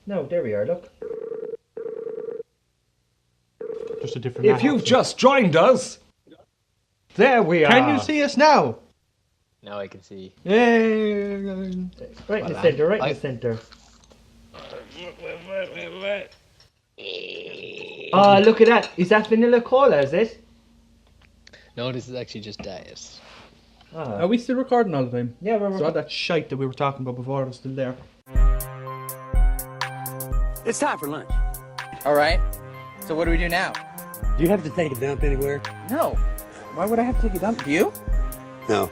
No, there we are, look. Just a different If you've just joined us, there we are. Can you see us now? Now I can see. Yay! Right in the centre, right in the centre. Oh, look at that. Is that vanilla cola, is it? No, this is actually just diet. Ah. Are we still recording all the time? Yeah, we're So all that shite that we were talking about before is still there. It's time for lunch. All right. So what do we do now? Do you have to take a dump anywhere? No. Why would I have to take a dump? Do you? No.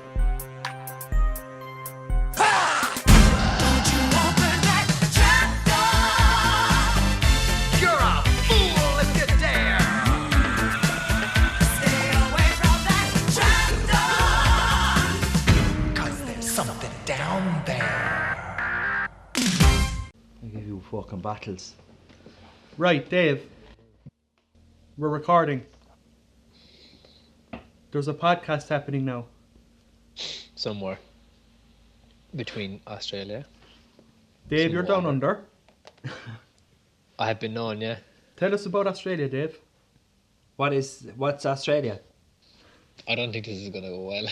Fucking battles. Right, Dave. We're recording. There's a podcast happening now. Somewhere. Between Australia. Dave, you're down under. I have been known, yeah. Tell us about Australia, Dave. What's Australia? I don't think this is going to go well.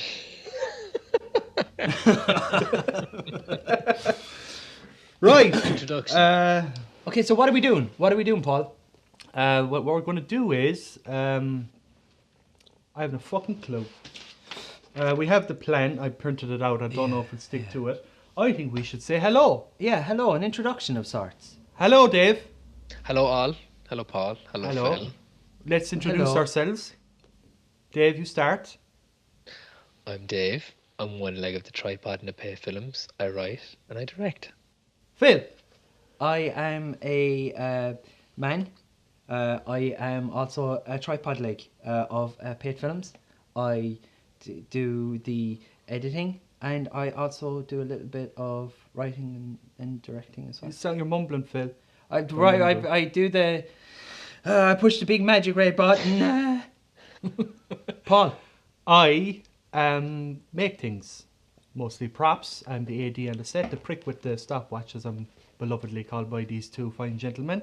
Right. Introduction. Okay, so what are we doing? Paul? What we're going to do is, I have no fucking clue. We have the plan. I printed it out. I don't know if we'll stick to it. I think we should say hello. Yeah, hello, an introduction of sorts. Hello, Dave. Hello, all. Hello, Paul. Hello, Phil. Let's introduce ourselves. Dave, you start. I'm Dave. I'm one leg of the tripod in Apate films. I write and I direct. Phil. I am a man. I am also a tripod leg of paid films. I do the editing, and I also do a little bit of writing and directing as well. You sound you're mumbling, Phil. I do the. I push the big magic red button. Paul. I make things. Mostly props. I'm the AD and the set. The prick with the stopwatch, as I'm belovedly called by these two fine gentlemen.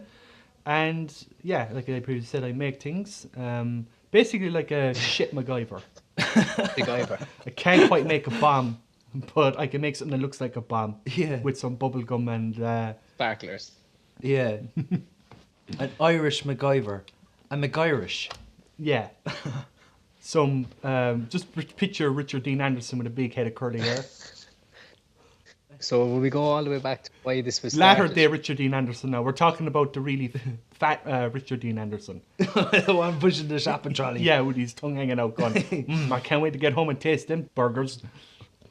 And yeah, like I previously said, I make things. Basically like a shit MacGyver. MacGyver. I can't quite make a bomb, but I can make something that looks like a bomb. Yeah. With some bubble gum and... Sparklers. Yeah. An Irish MacGyver. A MacGyrish. Yeah. Some... just picture Richard Dean Anderson with a big head of curly hair. So will we go all the way back to why this was Latter started? day Richard Dean Anderson now. We're talking about the really fat Richard Dean Anderson. The one pushing the shopping trolley. Yeah, with his tongue hanging out going, I can't wait to get home and taste them burgers.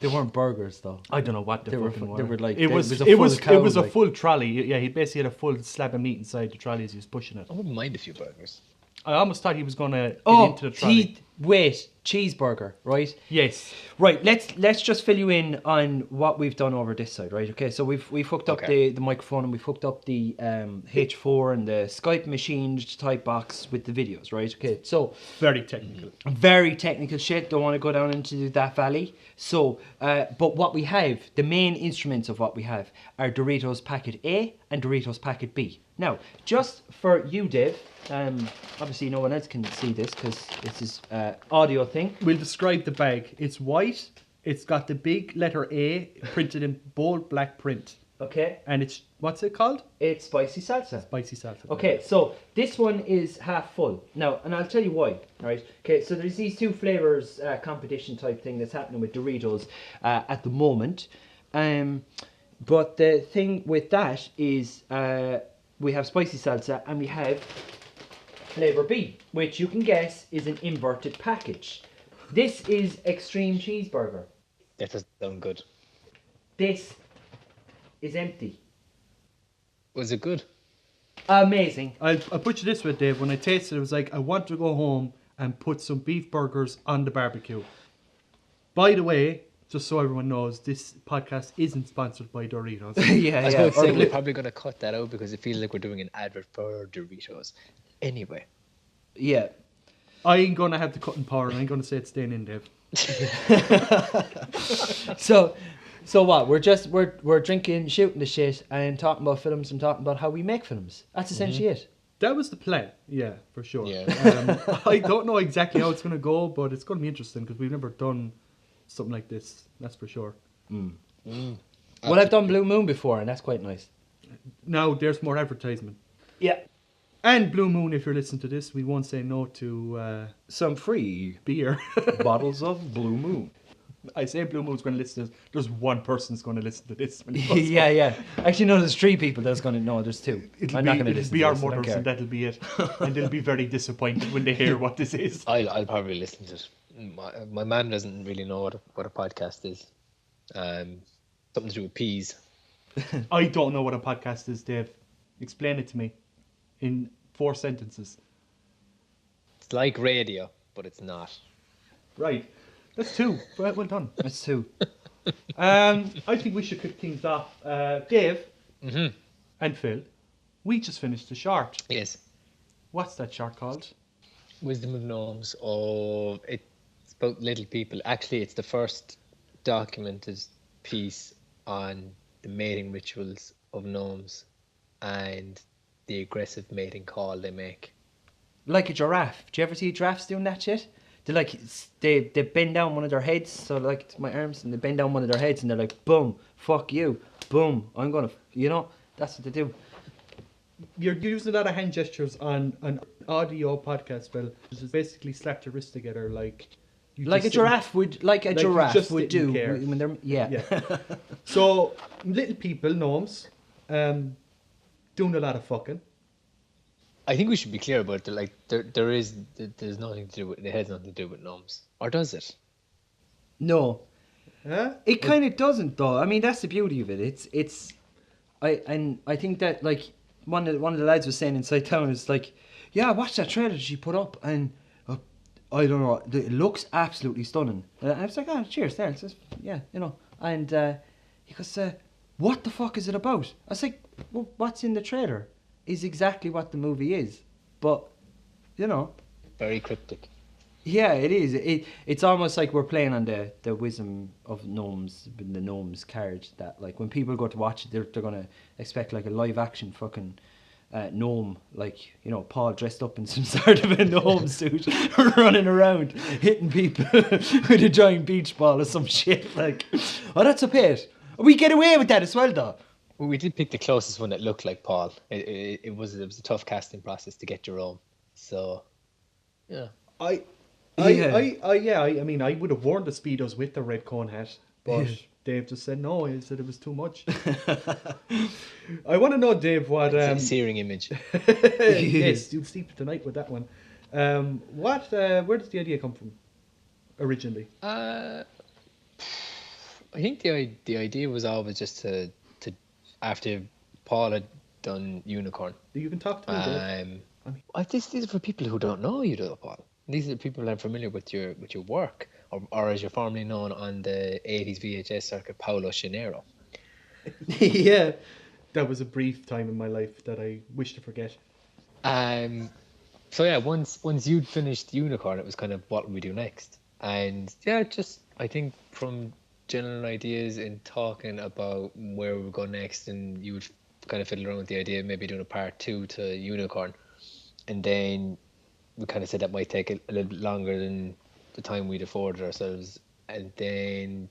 They weren't burgers though. I don't know what They were like it was a full trolley. Yeah, he basically had a full slab of meat inside the trolley as he was pushing it. I wouldn't mind a few burgers. I almost thought he was going to get into the trolley. Wait, cheeseburger, right? Yes. Right, let's just fill you in on what we've done over this side, right? Okay, so we've hooked up the microphone and we've hooked up the H4 and the Skype machine type box with the videos, right? Okay, so very technical. Very technical shit. Don't want to go down into that valley. So, but what we have, the main instruments of what we have are Doritos Packet A and Doritos Packet B. Now, just for you, Dave, obviously no one else can see this because this is audio thing. We'll describe the bag. It's white. It's got the big letter A printed in bold black print. Okay. And it's, what's it called? It's spicy salsa. Spicy salsa. Okay, so this one is half full. Now, and I'll tell you why, right? Okay, so there's these two flavors competition type thing that's happening with Doritos at the moment. But the thing with that is we have spicy salsa and we have flavor B, which you can guess is an inverted package. This is extreme cheeseburger. That doesn't sound good. This is empty. Was it good? Amazing. I'll put you this way, Dave. When I tasted it, it was like, I want to go home and put some beef burgers on the barbecue. By the way, just so everyone knows, this podcast isn't sponsored by Doritos. Yeah, I was going to say, we're probably going to cut that out because it feels like we're doing an advert for Doritos. Anyway. Yeah. I ain't going to have the cutting power and I'm going to say it's staying in, Dave. So what? We're drinking, shooting the shit, and talking about films and talking about how we make films. That's essentially it. That was the plan. Yeah, for sure. Yeah. I don't know exactly how it's going to go, but it's going to be interesting because we've never done something like this. That's for sure. Well, I've done Blue Moon before, and that's quite nice. Now there's more advertisement. Yeah. And Blue Moon, if you're listening to this, we won't say no to Some free beer. bottles of Blue Moon. I say Blue Moon's going to listen to this. There's one person's going to listen to this. Yeah. Actually, no, there's 3 people that's going to... No, there's 2. I'm not going to listen be to our this. I don't mothers, care. and that'll be it. And they'll be very disappointed when they hear what this is. I'll probably listen to it. My mum doesn't really know what a podcast is. Something to do with peas. I don't know what a podcast is, Dave. Explain it to me in 4 sentences. It's like radio, but it's not. Right. That's 2. Well done. That's 2. I think we should kick things off. Dave and Phil, we just finished a short. Yes. What's that short called? Wisdom of Gnomes. Oh, it's about little people. Actually, it's the first documented piece on the mating rituals of gnomes and the aggressive mating call they make. Like a giraffe. Do you ever see giraffes doing that shit? They bend down one of their heads, so like it's my arms, and they bend down one of their heads, and they're like, boom, fuck you, boom, I'm gonna, that's what they do. You're using a lot of hand gestures on an audio podcast, Phil. Just basically slap your wrists together like... Like a giraffe would, just would didn't do care. when they're, yeah. So, little people, gnomes, doing a lot of fucking. I think we should be clear about it. Like there's nothing to do with, it has nothing to do with gnomes, or does it? No, Huh? it kind of doesn't though. I mean, that's the beauty of it. I think that like one of the lads was saying inside town is like, yeah, watch that trailer she put up, and I don't know, it looks absolutely stunning. And I was like, oh, cheers, there. It's just, yeah, And he goes, what the fuck is it about? I was like, well, what's in the trailer is exactly what the movie is, but Very cryptic. yeah, it is. It's almost like we're playing on the wisdom of gnomes, the gnomes card. That like when people go to watch it, they're gonna expect like a live action fucking gnome, like Paul dressed up in some sort of a gnome suit, running around hitting people with a giant beach ball or some shit. Like, oh, that's a pit. We get away with that as well, though. Well, we did pick the closest one that looked like Paul. It was a tough casting process to get Jerome. So, yeah. I mean, I would have worn the Speedos with the red cone hat, but Dave just said no. He said it was too much. I want to know, Dave, what... It's a searing image. Yes, you'll sleep tonight with that one. Where does the idea come from, originally? I think the idea was always just to after Paul had done Unicorn. You can talk to me, Dave. These are for people who don't know you, though, Paul. These are people that are familiar with your work, or as you're formerly known on the 80s VHS circuit, Paulo Chinero. Yeah, that was a brief time in my life that I wish to forget. So yeah, once you'd finished Unicorn, it was kind of what would we do next? And yeah, just I think from general ideas and talking about where we would go next, and you would kind of fiddle around with the idea of maybe doing a part 2 to Unicorn, and then we kind of said that might take a little bit longer than the time we'd afforded ourselves. And then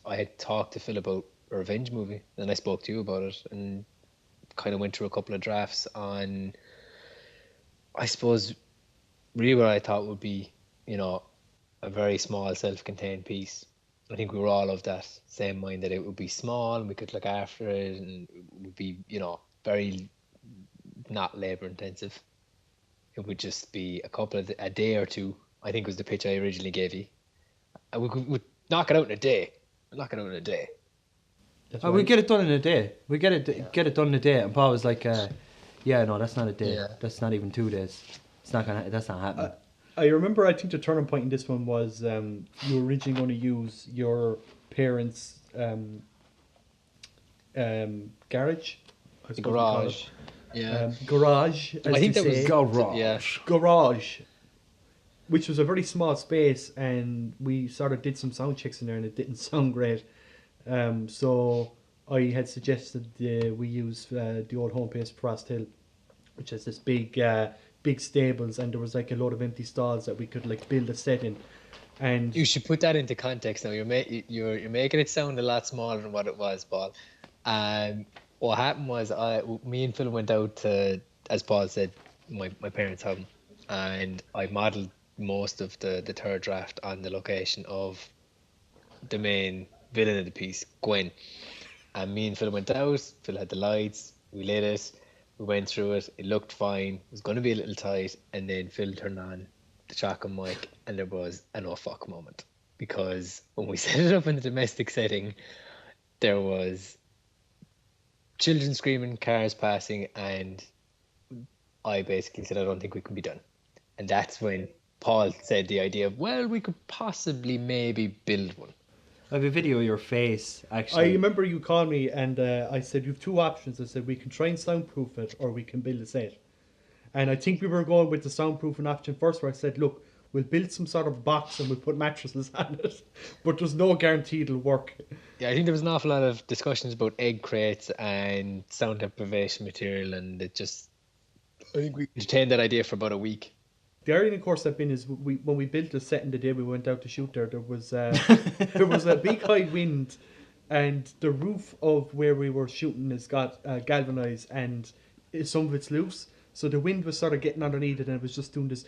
I had talked to Phil about a revenge movie, and I spoke to you about it, and kind of went through a couple of drafts on, I suppose, really what I thought would be, a very small self-contained piece. I think we were all of that same mind that it would be small and we could look after it, and it would be, very not labor intensive. It would just be a day or two, I think was the pitch I originally gave you. And we'd knock it out in a day. We get it done in a day. We get it done in a day. And Paul was like, yeah, no, that's not a day. Yeah. That's not even 2 days. That's not happening. I remember, I think the turning point in this one was you were originally going to use your parents' garage. Garage. Yeah. Garage, as I think you that was say. Garage. Yeah. Garage, which was a very small space, and we sort of did some sound checks in there, and it didn't sound great. So I had suggested we use the old home base for Frost Hill, which has this big stables, and there was like a load of empty stalls that we could like build a set in. And You should put that into context now. You're making it sound a lot smaller than what it was, Paul. What happened was me and Phil went out to, as Paul said, my parents' home, and I modelled most of the third draft on the location of the main villain of the piece, Gwen. And me and Phil went out. Phil had the lights. We lit it. We went through it. It looked fine. It was going to be a little tight. And then Phil turned on the shotgun mic, and there was an oh fuck moment. Because when we set it up in the domestic setting, there was children screaming, cars passing, and I basically said, I don't think we can be done. And that's when Paul said the idea of, well, we could possibly maybe build one. I have a video of your face, actually. I remember you called me and I said, you have two options. I said, we can try and soundproof it or we can build a set. And I think we were going with the soundproofing option first, where I said, look, we'll build some sort of box and we'll put mattresses on it. But there's no guarantee it'll work. Yeah, I think there was an awful lot of discussions about egg crates and sound deprivation material, and I think we entertained that idea for about a week. The irony, of course, that been is when we built the set in the day we went out to shoot there was there was a big high wind, and the roof of where we were shooting has got galvanized, and some of it's loose. So the wind was sort of getting underneath it, and it was just doing this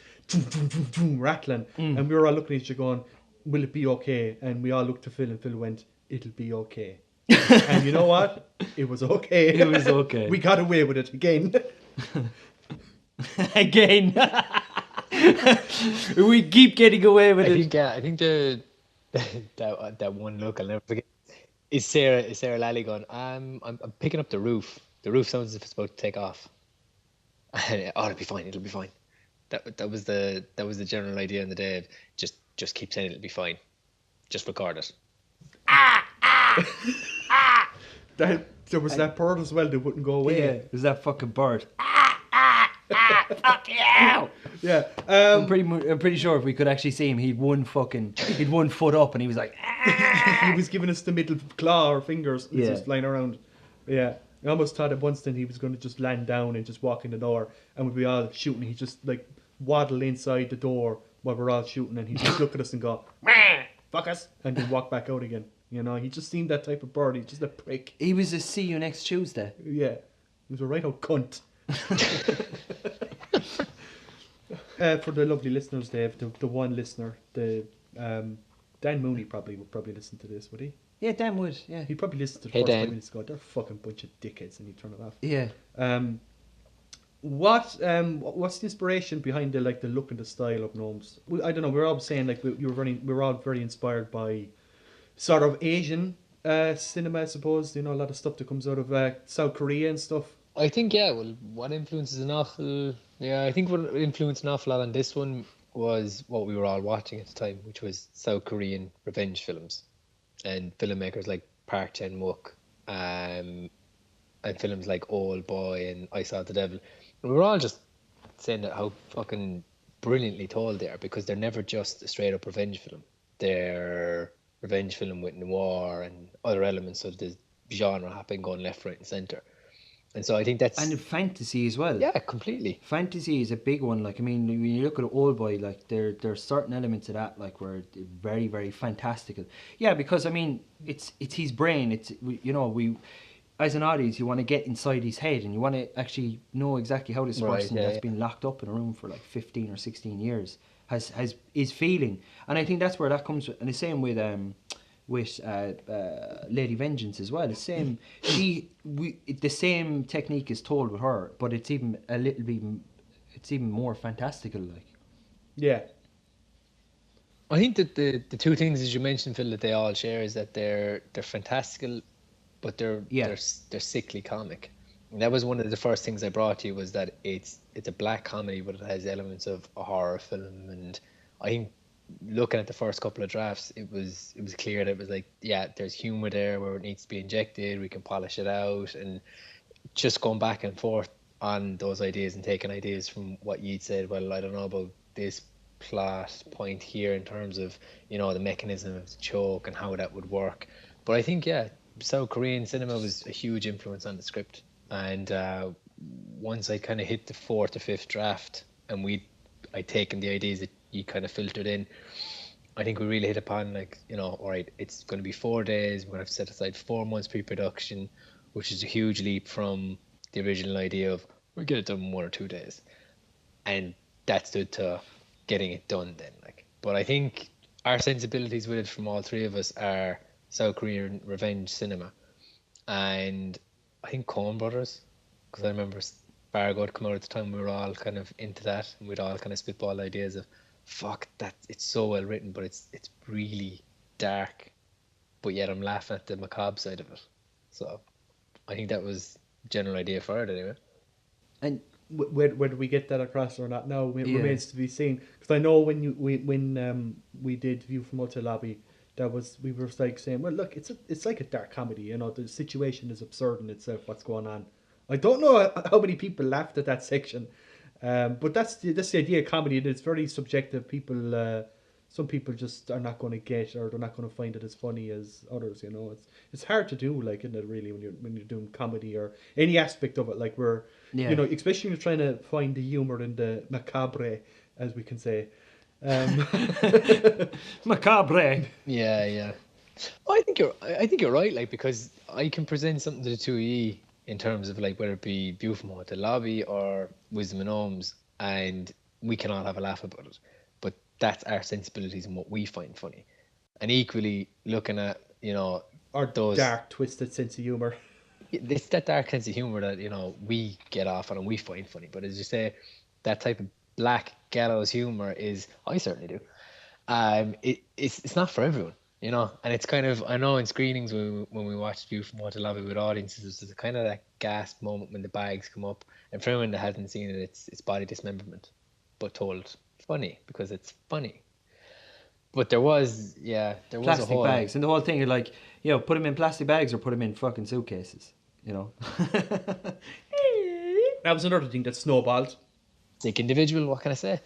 rattling. And we were all looking at each other going, will it be okay? And we all looked to Phil, and Phil went, it'll be okay. And you know what? It was okay. It was okay. We got away with it again. Again. We keep getting away with it. I think that one look I'll never forget is Sarah Lally going, I'm picking up the roof. The roof sounds as if it's about to take off. And, oh, it'll be fine. That was the general idea in the day of just keep saying it'll be fine. Just record it. There was that bird as well that wouldn't go away. Yeah, it was that fucking bird. Fuck you! Yeah. I'm pretty sure if we could actually see him, he'd one foot up, and he was like, He was giving us the middle claw or fingers. He was Yeah. just flying around. Yeah. I almost thought at once then he was going to just land down and just walk in the door, and we'd be all shooting. He'd just like waddle inside the door while we're all shooting, and he'd just look at us and go, fuck us, and then walk back out again. You know, he just seemed that type of bird. He's just a prick. he was a see you next Tuesday. Yeah. He was a right old cunt. For the lovely listeners, Dave, the one listener, Dan Mooney would probably listen to this, would he? Yeah, Dan would. Yeah. He'd probably listen to the Hey, first Dan. 5 minutes ago. They're a fucking bunch of dickheads, and he'd turn it off. Yeah. What's the inspiration behind the look and the style of Gnomes? I don't know. We're all saying like we're all very inspired by sort of Asian cinema, I suppose. You know, a lot of stuff that comes out of South Korea and stuff. I think, yeah, well, what influences I think what influenced an awful lot on this one was what we were all watching at the time, which was South Korean revenge films. And filmmakers like Park Chan-wook, and films like Old Boy and I Saw the Devil. And we were all just saying that how fucking brilliantly told they are, because they're never just a straight up revenge film. They're revenge film with noir and other elements of the genre happening going left, right and centre. And so I think that's... And fantasy as well. Yeah, completely. Fantasy is a big one. Like, I mean, when you look at Old Boy, like there's certain elements of that, like, were very, very fantastical. Yeah, because I mean, it's his brain. We as an audience, you want to get inside his head, and you want to actually know exactly how this person that's been locked up in a room for like 15 or 16 years is feeling. And I think that's where that comes. And the same with Lady Vengeance as well. The same, the same technique is told with her, but it's even more fantastical. Like, Yeah. I think that the two things, as you mentioned, Phil, that they all share is that they're fantastical, but they're sickly comic. And that was one of the first things I brought to you, was that it's a black comedy, but it has elements of a horror film. And I think, looking at the first couple of drafts, it was clear that it was like, yeah, there's humor there where it needs to be injected, we can polish it out, and just going back and forth on those ideas and taking ideas from what you'd said. Well, I don't know about this plot point here in terms of, you know, the mechanism of the choke and how that would work, But I think, yeah, South Korean cinema was a huge influence on the script. And once I kind of hit the fourth or fifth draft, and I'd taken the ideas that you kind of filtered in, I think we really hit upon, like, you know, all right, it's going to be 4 days. We're going to have to set aside 4 months pre-production, which is a huge leap from the original idea of we get it done in 1 or 2 days. And that stood to getting it done then. Like, but I think our sensibilities with it from all three of us are South Korean revenge cinema. And I think Coen Brothers, because I remember Fargo had come out at the time, we were all kind of into that, and we'd all kind of spitball ideas of, fuck, that it's so well written, but it's really dark, but yet I'm laughing at the macabre side of it. So I think that was the general idea for it anyway. And Whether we get that across or not now remains to be seen. Because I know when we did View from Hotel Lobby, we were like saying, well, look, it's like a dark comedy. You know, the situation is absurd in itself. What's going on? I don't know how many people laughed at that section, but that's the idea of comedy. It's very subjective. Some people just are not going to get, or they're not going to find it as funny as others. You know, it's hard to do, like, isn't it, really, when you're doing comedy or any aspect of it, like you know, especially when you're trying to find the humor in the macabre, as we can say. macabre. Yeah. I think you're right, like, because I can present something to the two of you in terms of, like, whether it be View from Hotel Lobby or Wisdom and Gnomes, and we can all have a laugh about it. But that's our sensibilities and what we find funny. And equally, looking at, you know, Or those dark, twisted sense of humor. It's that dark sense of humor that, you know, we get off on and we find funny. But as you say, that type of black gallows humor is, I certainly do. It's not for everyone, you know. And it's kind of, I know in screenings when we watched View from Hotel Lobby with audiences, there's kind of that gasp moment when the bags come up. And for anyone that hasn't seen it, it's body dismemberment, but told funny because it's funny. But there was Plastic a whole bags, and the whole thing, you're like, you know, put them in plastic bags or put them in fucking suitcases, you know. That was another thing that snowballed. sick individual, what can I say?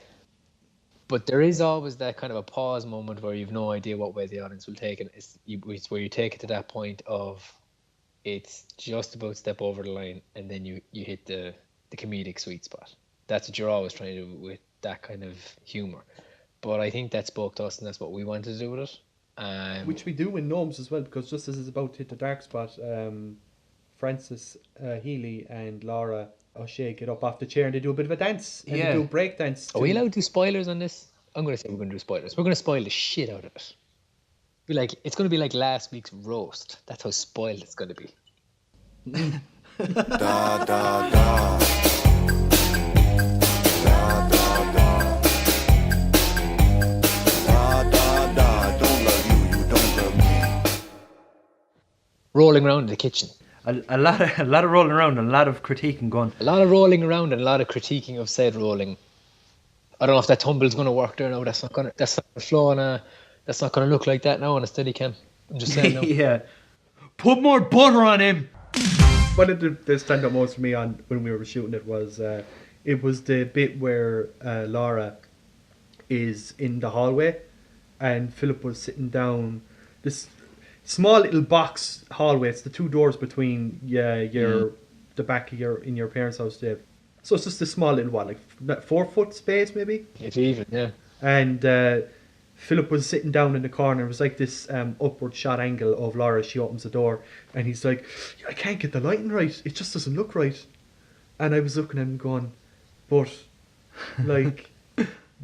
But there is always that kind of a pause moment where you've no idea what way the audience will take it. It's where you take it to that point of it's just about to step over the line, and then you hit the comedic sweet spot. That's what you're always trying to do with that kind of humor. But I think that spoke to us, and that's what we wanted to do with it. Which we do in Gnomes as well, because just as it's about to hit the dark spot, Francis Healy and Laura O'Shea get up off the chair and they do a bit of a dance. And they do a break dance. Are we allowed to do spoilers on this? I'm going to say we're going to do spoilers. We're going to spoil the shit out of it. It's going to be like last week's roast. That's how spoiled it's going to be. Da da da. Da da da. Da da da. Don't love you, you don't love me. Rolling around in the kitchen. A lot of rolling around and a lot of critiquing going. A lot of rolling around and a lot of critiquing of said rolling. I don't know if that tumble's going to work there now. That's not going to flow on that's not going to look like that now on a steady cam. I'm just saying now. Yeah. Put more butter on him. One of the stand-up moments for me on when we were shooting it was the bit where Laura is in the hallway and Philip was sitting down this small little box hallway. It's the two doors between the back of your parents' house, Dave. So it's just a small little one, like 4 foot space maybe. If even, yeah. And Philip was sitting down in the corner. It was like this upward shot angle of Laura. She opens the door and he's like, I can't get the lighting right. It just doesn't look right. And I was looking at him going, but like,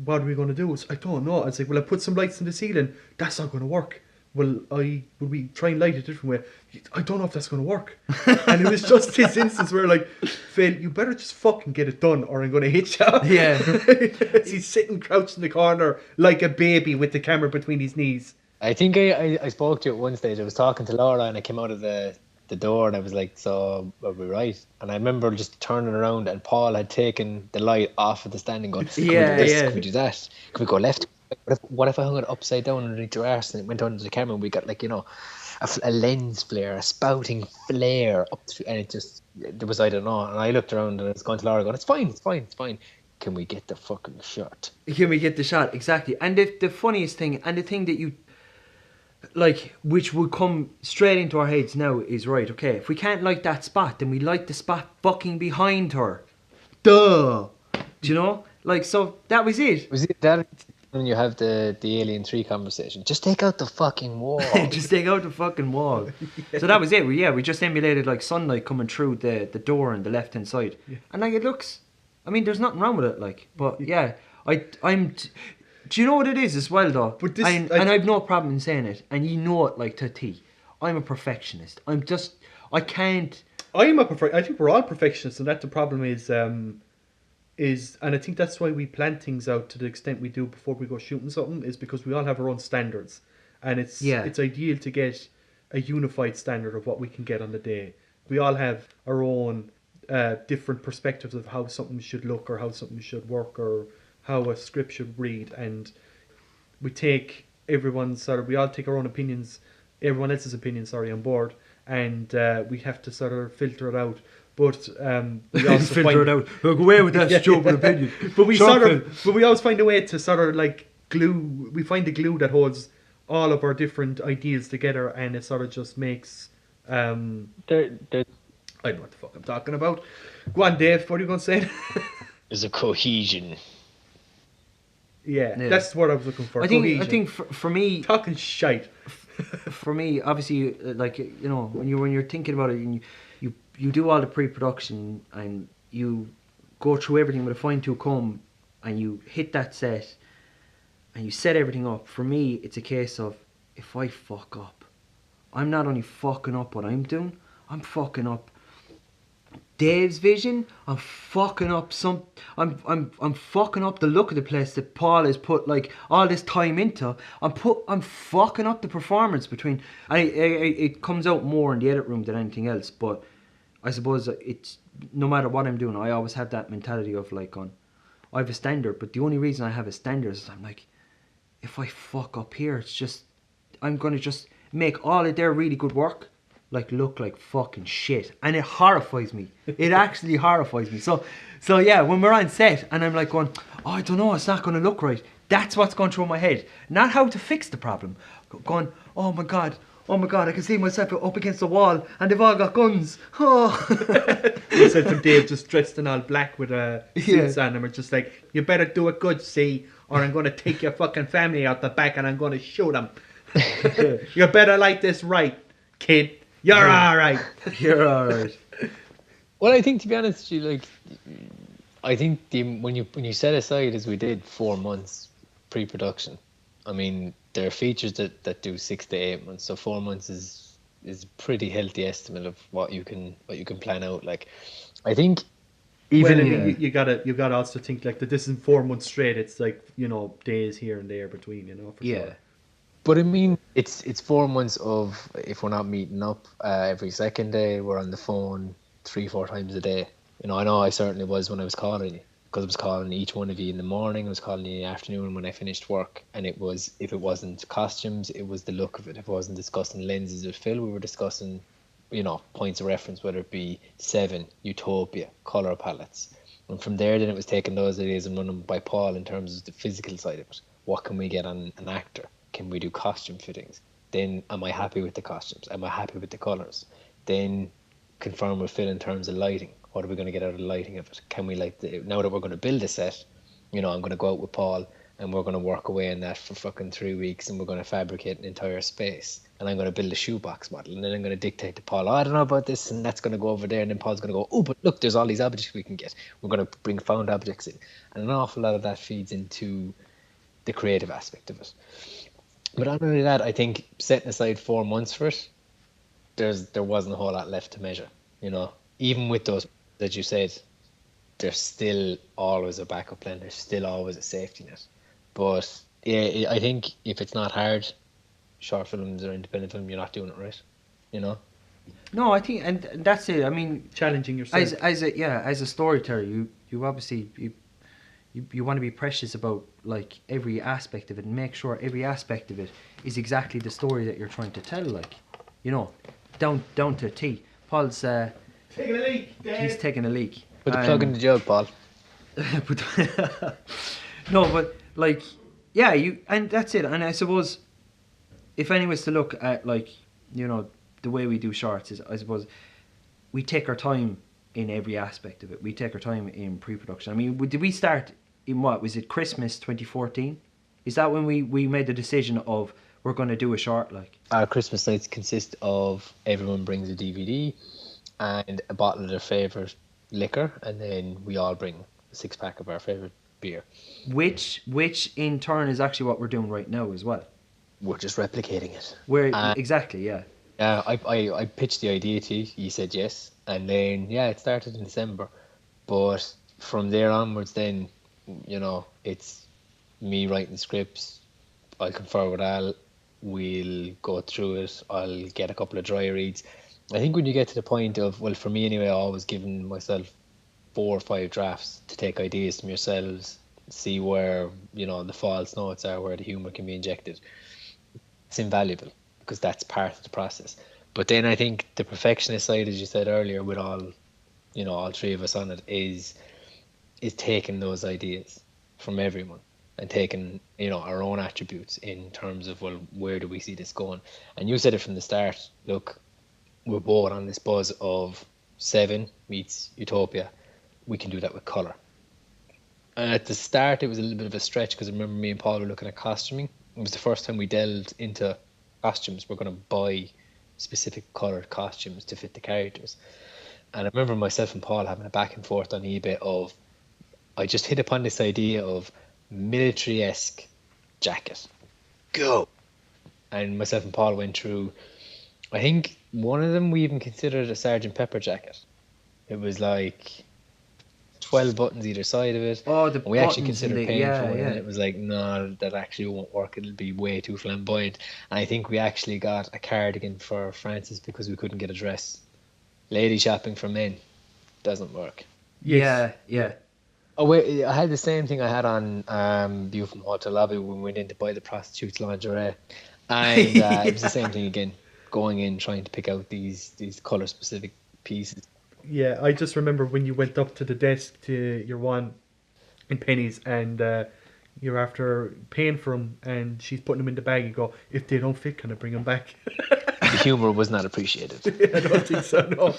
what are we going to do? I don't know. I was like, well, I put some lights in the ceiling. That's not going to work. Well, would we try and light it a different way? I don't know if that's going to work. And it was just this instance where, like, Phil, you better just fucking get it done or I'm going to hit you. Yeah. He's sitting crouched in the corner like a baby with the camera between his knees. I think I spoke to you at one stage. I was talking to Laura and I came out of the door and I was like, so are we right? And I remember just turning around and Paul had taken the light off of the stand and going, can we do this? Can we do that? Can we go left? What if I hung it upside down underneath your arse and it went under the camera and we got, like, you know, a lens flare, a spouting flare up through, and there was, I don't know. And I looked around and I was going to Laura going, it's fine. Can we get the fucking shot? Can we get the shot? Exactly. And the funniest thing, and the thing that like, which would come straight into our heads now is, right, okay, if we can't light that spot, then we light the spot fucking behind her. Duh! Do you know? Like, so that was it. Was it that when you have the Alien 3 conversation? Just take out the fucking wall. Just take out the fucking wall. So that was it. We just emulated like sunlight coming through the door on the left hand side, and like it looks. I mean, there's nothing wrong with it. Like, but yeah, I'm. Do you know what it is as well though? But this, and I've no problem in saying it, and you know it like to a T. I'm a perfectionist. I can't. I think we're all perfectionists, and that the problem is, and I think that's why we plan things out to the extent we do before we go shooting something, is because we all have our own standards, and it's ideal to get a unified standard of what we can get on the day. We all have our own different perspectives of how something should look, or how something should work, or how a script should read, and we all take our own opinions, everyone else's opinions, on board, and we have to sort of filter it out. But we also filter it out. Go away with that stupid opinion. But we always find a way to sort of like glue. We find the glue that holds all of our different ideas together, and it sort of just makes. I don't know what the fuck I'm talking about. Go on, Dave. What are you going to say? There's a cohesion. Yeah, that's what I was looking for. I think for me, talking shite. For me, obviously, like, you know, when you're thinking about it, and you do all the pre-production, and you go through everything with a fine-tooth comb, and you hit that set, and you set everything up. For me, it's a case of, if I fuck up, I'm not only fucking up what I'm doing, I'm fucking up Dave's vision. I'm fucking up I'm fucking up the look of the place that Paul has put like all this time into. I'm fucking up the performance between. And it comes out more in the edit room than anything else. But I suppose it's, no matter what I'm doing, I always have that mentality of like, I have a standard. But the only reason I have a standard is I'm like, if I fuck up here, it's just, I'm gonna just make all of their really good work like look like fucking shit, and it horrifies me. It actually horrifies me. So yeah, when we're on set and I'm like going, oh, I don't know, it's not going to look right. That's what's going through my head. Not how to fix the problem. Going, oh my god, I can see myself up against the wall, and they've all got guns. Oh. Myself and Dave just dressed in all black with suits on, and we're just like, you better do it good, see, or I'm going to take your fucking family out the back and I'm going to shoot them. You better like this right, kid. You're alright. You're alright. Well, I think, to be honest, I think when you set aside, as we did, 4 months pre-production, I mean, there are features that do 6 to 8 months, so 4 months is a pretty healthy estimate of what you can plan out. Like, I think even you gotta also think like that. This isn't 4 months straight. It's like, you know, days here and there between. You know, for sure. But I mean, it's 4 months of, if we're not meeting up every second day, we're on the phone 3-4 times a day. You know I certainly was when I was calling you, because I was calling each one of you in the morning, I was calling you in the afternoon when I finished work, and it was, if it wasn't costumes, it was the look of it. If I wasn't discussing lenses with Phil, we were discussing, you know, points of reference, whether it be Seven, Utopia, colour palettes. And from there, then it was taking those ideas and running by Paul in terms of the physical side of it. What can we get on an actor? Can we do costume fittings? Then, am I happy with the costumes? Am I happy with the colours? Then confirm with Phil in terms of lighting. What are we going to get out of the lighting of it? Can we now that we're going to build a set, you know, I'm going to go out with Paul and we're going to work away on that for fucking 3 weeks, and we're going to fabricate an entire space, and I'm going to build a shoebox model, and then I'm going to dictate to Paul, I don't know about this, and that's going to go over there, and then Paul's going to go, oh, but look, there's all these objects we can get. We're going to bring found objects in, and an awful lot of that feeds into the creative aspect of it. But not only that, I think setting aside 4 months for it, there wasn't a whole lot left to measure. You know, even with those that you said, there's still always a backup plan. There's still always a safety net. But yeah, I think if it's not hard, short films or independent film, you're not doing it right. You know. No, I think, and that's it. I mean, challenging yourself as a storyteller, you obviously you want to be precious about like every aspect of it, and make sure every aspect of it is exactly the story that you're trying to tell. Like, you know, down to a T. Paul's taking a leak. Dave. He's taking a leak. Put the plug in the jug, Paul. No, but like, yeah, and that's it. And I suppose if anyone was to look at, like, you know, the way we do shorts is, I suppose, we take our time in every aspect of it. We take our time in pre-production. I mean, did we start in what? Was it Christmas 2014? Is that when we made the decision of we're going to do a short, like? Our Christmas nights consist of everyone brings a DVD and a bottle of their favourite liquor, and then we all bring a 6-pack of our favourite beer. Which in turn is actually what we're doing right now as well. We're just replicating it. Exactly, yeah. Yeah, I pitched the idea to you. You said yes, and then it started in December. But from there onwards, then it's me writing scripts. I'll confer with Al. We'll go through it. I'll get a couple of dry reads. I think when you get to the point of, well, for me anyway, I always giving myself 4 or 5 drafts to take ideas from yourselves, see where the false notes are, where the humour can be injected. It's invaluable, because that's part of the process. But then I think the perfectionist side, as you said earlier, with all 3 of us on it, is taking those ideas from everyone and taking our own attributes in terms of, well, where do we see this going? And you said it from the start. Look, we're both on this buzz of Seven meets Utopia. We can do that with colour. And at the start, it was a little bit of a stretch, because I remember me and Paul were looking at costuming. It was the first time we delved into costumes. We're going to buy specific coloured costumes to fit the characters. And I remember myself and Paul having a back and forth on eBay of, I just hit upon this idea of military-esque jacket. Go! And myself and Paul went through, I think one of them we even considered a Sergeant Pepper jacket. It was like 12 buttons either side of it. Oh, the and we actually buttons considered in the- paying yeah, for it, yeah. and it was like, no, that actually won't work. It'll be way too flamboyant. And I think we actually got a cardigan for Francis because we couldn't get a dress. Lady shopping for men doesn't work. Yeah, yeah. Oh wait, I had the same thing I had on View from Hotel Lobby when we went in to buy the prostitute's lingerie, and it was the same thing again. Going in trying to pick out these color specific pieces. Yeah, I just remember when you went up to the desk to your one in Penny's, and you're after paying for them, and she's putting them in the bag. You go, if they don't fit, can I bring them back? The humor was not appreciated. I don't think so. No,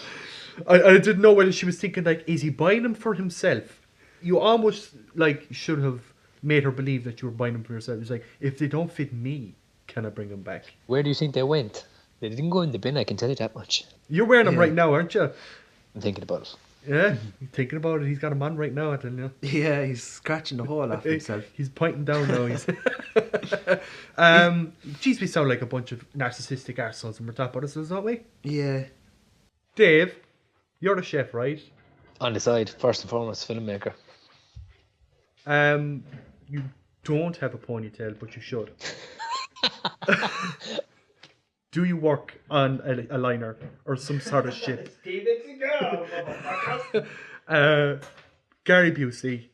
I didn't know whether she was thinking like, is he buying them for himself? You almost like should have made her believe that you were buying them for yourself. It's like, if they don't fit me, can I bring them back? Where do you think they went? They didn't go in the bin, I can tell you that much. You're wearing them right now, aren't you? I'm thinking about it. Yeah, you're thinking about it. He's got them on right now, I tell you. Yeah, he's scratching the hole off himself. He's pointing down now. Geez, we sound like a bunch of narcissistic arseholes when we're talking about ourselves, don't we? Yeah. Dave, you're the chef, right? On the side, first and foremost, filmmaker. You don't have a ponytail, but you should. Do you work on a liner or some sort of shit? Gary Busey.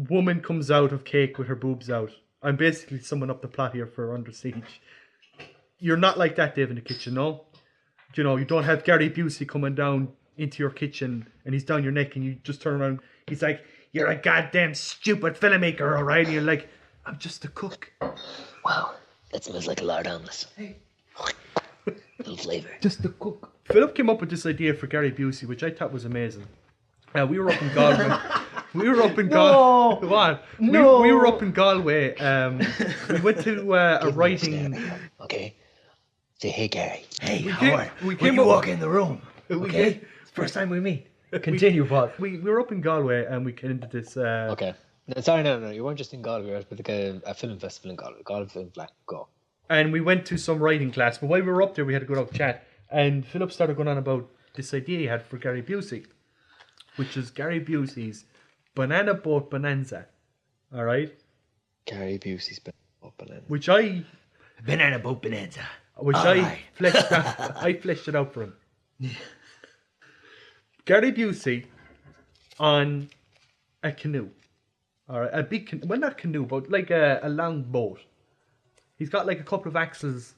Woman comes out of cake with her boobs out. I'm basically summing up the plot here for Under Siege. You're not like that, Dave, in the kitchen, no? You know, you don't have Gary Busey coming down into your kitchen and he's down your neck and you just turn around. He's like, you're a goddamn stupid filmmaker, all right? And you're like, I'm just a cook. Wow, that smells like a lard omelette. Hey. Little flavour. Just the cook. Philip came up with this idea for Gary Busey, which I thought was amazing. We were up in Galway. We were up in Galway. What? No. We were up in Galway. We went to a writing. Okay. Say, hey, Gary. Hey, We we came you up- walk in the room. Okay? It's the first time we meet. Continue, Paul. We were up in Galway and we came into this. Okay. No, sorry, no. You weren't just in Galway. You were at like a film festival in Galway. Galway Film Black. Go. And we went to some writing class. But while we were up there, we had a good old chat. And Philip started going on about this idea he had for Gary Busey, which is Gary Busey's Banana Boat Bonanza. All right? Gary Busey's been up and in. Which I Banana boat bonanza. fleshed out. I fleshed it out for him. Gary Busey on a canoe. All right, a big canoe. Well, not canoe, but like a long boat. He's got like a couple of axles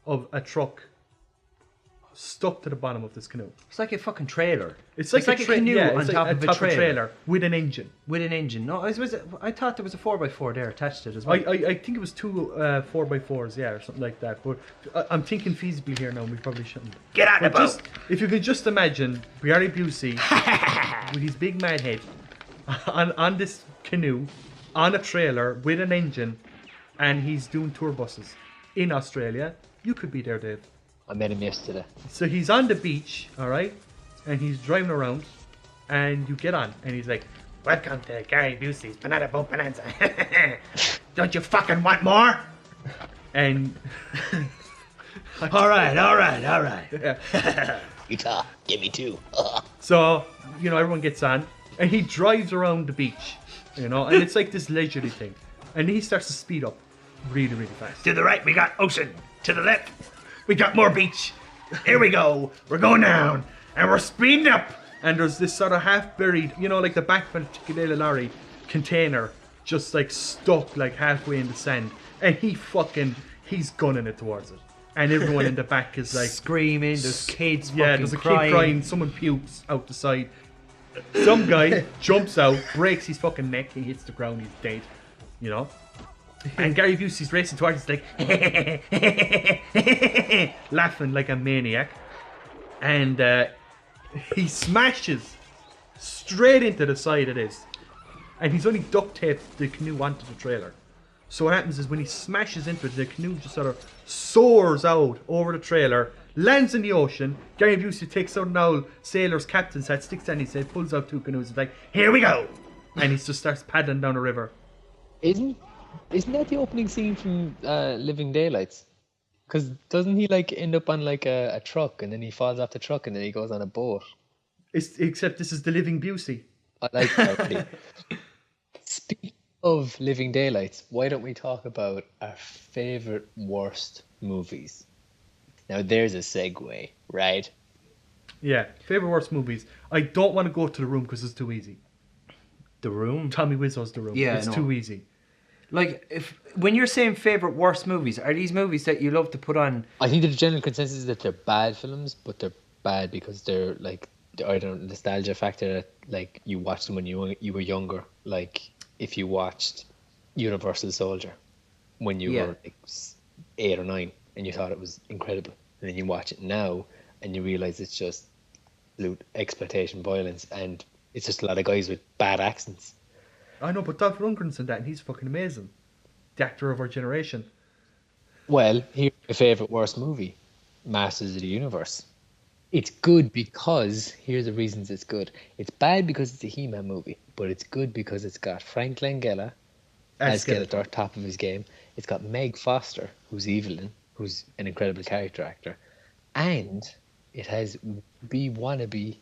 of a truck stuck to the bottom of this canoe. It's like a fucking trailer. It's like a canoe on it's top like of a trailer. with an engine. With an engine. No, I thought there was a 4x4 there attached to it as well. I think it was 2 4x4s, yeah, or something like that. But I'm thinking feasibly here now, and we probably shouldn't. Get out of the boat! If you can just imagine Gary Busey with his big mad head on this canoe, on a trailer with an engine, and he's doing tour buses in Australia. You could be there, Dave. I met him yesterday. So he's on the beach, all right, and he's driving around, and you get on, and he's like, "Welcome to Gary Busey's Banana Boat Bonanza. Don't you fucking want more?" And all right. Utah, give me 2. so, everyone gets on, and he drives around the beach, and it's like this leisurely thing, and he starts to speed up really, really fast. To the right, we got ocean. To the left, we got more beach. Here we go. We're going down, and we're speeding up. And there's this sort of half-buried, like the back of a Tikadela lorry container, just like stuck like halfway in the sand, and he's gunning it towards it, and everyone in the back is like screaming. There's kids fucking there's a crying. kid crying. Someone pukes out the side. Some guy jumps out, breaks his fucking neck, he hits the ground, he's dead. And Gary Busey's racing towards us like laughing like a maniac, and he smashes straight into the side of this, and he's only duct taped the canoe onto the trailer. So what happens is when he smashes into it, the canoe just sort of soars out over the trailer, lands in the ocean. Gary Busey takes out an old sailor's captain's hat, sticks it on his head, pulls out 2 canoes, and like, "Here we go," and he just starts paddling down the river. Isn't that the opening scene from Living Daylights? Because doesn't he like end up on like a truck, and then he falls off the truck, and then he goes on a boat? Except this is the Living Busey. I like that already. Speaking of Living Daylights, why don't we talk about our favorite worst movies? Now there's a segue, right? Yeah, favorite worst movies. I don't want to go to The Room because it's too easy. The Room? Tommy Wiseau's The Room. Yeah, it's too easy. Like, when you're saying favorite worst movies, are these movies that you love to put on? I think the general consensus is that they're bad films, but they're bad because they're like either nostalgia factor that like you watched them when you were younger. Like if you watched Universal Soldier when you were like 8 or 9 and you thought it was incredible, and then you watch it now and you realize it's just absolute exploitation, violence, and it's just a lot of guys with bad accents. I know, but Dolph Lundgren's in that, and he's fucking amazing. The actor of our generation. Well, here's my favourite worst movie, Masters of the Universe. It's good because, here's the reasons it's good. It's bad because it's a He-Man movie, but it's good because it's got Frank Langella as Skeletor, top of his game. It's got Meg Foster, who's Evelyn, who's an incredible character actor. And it has wannabe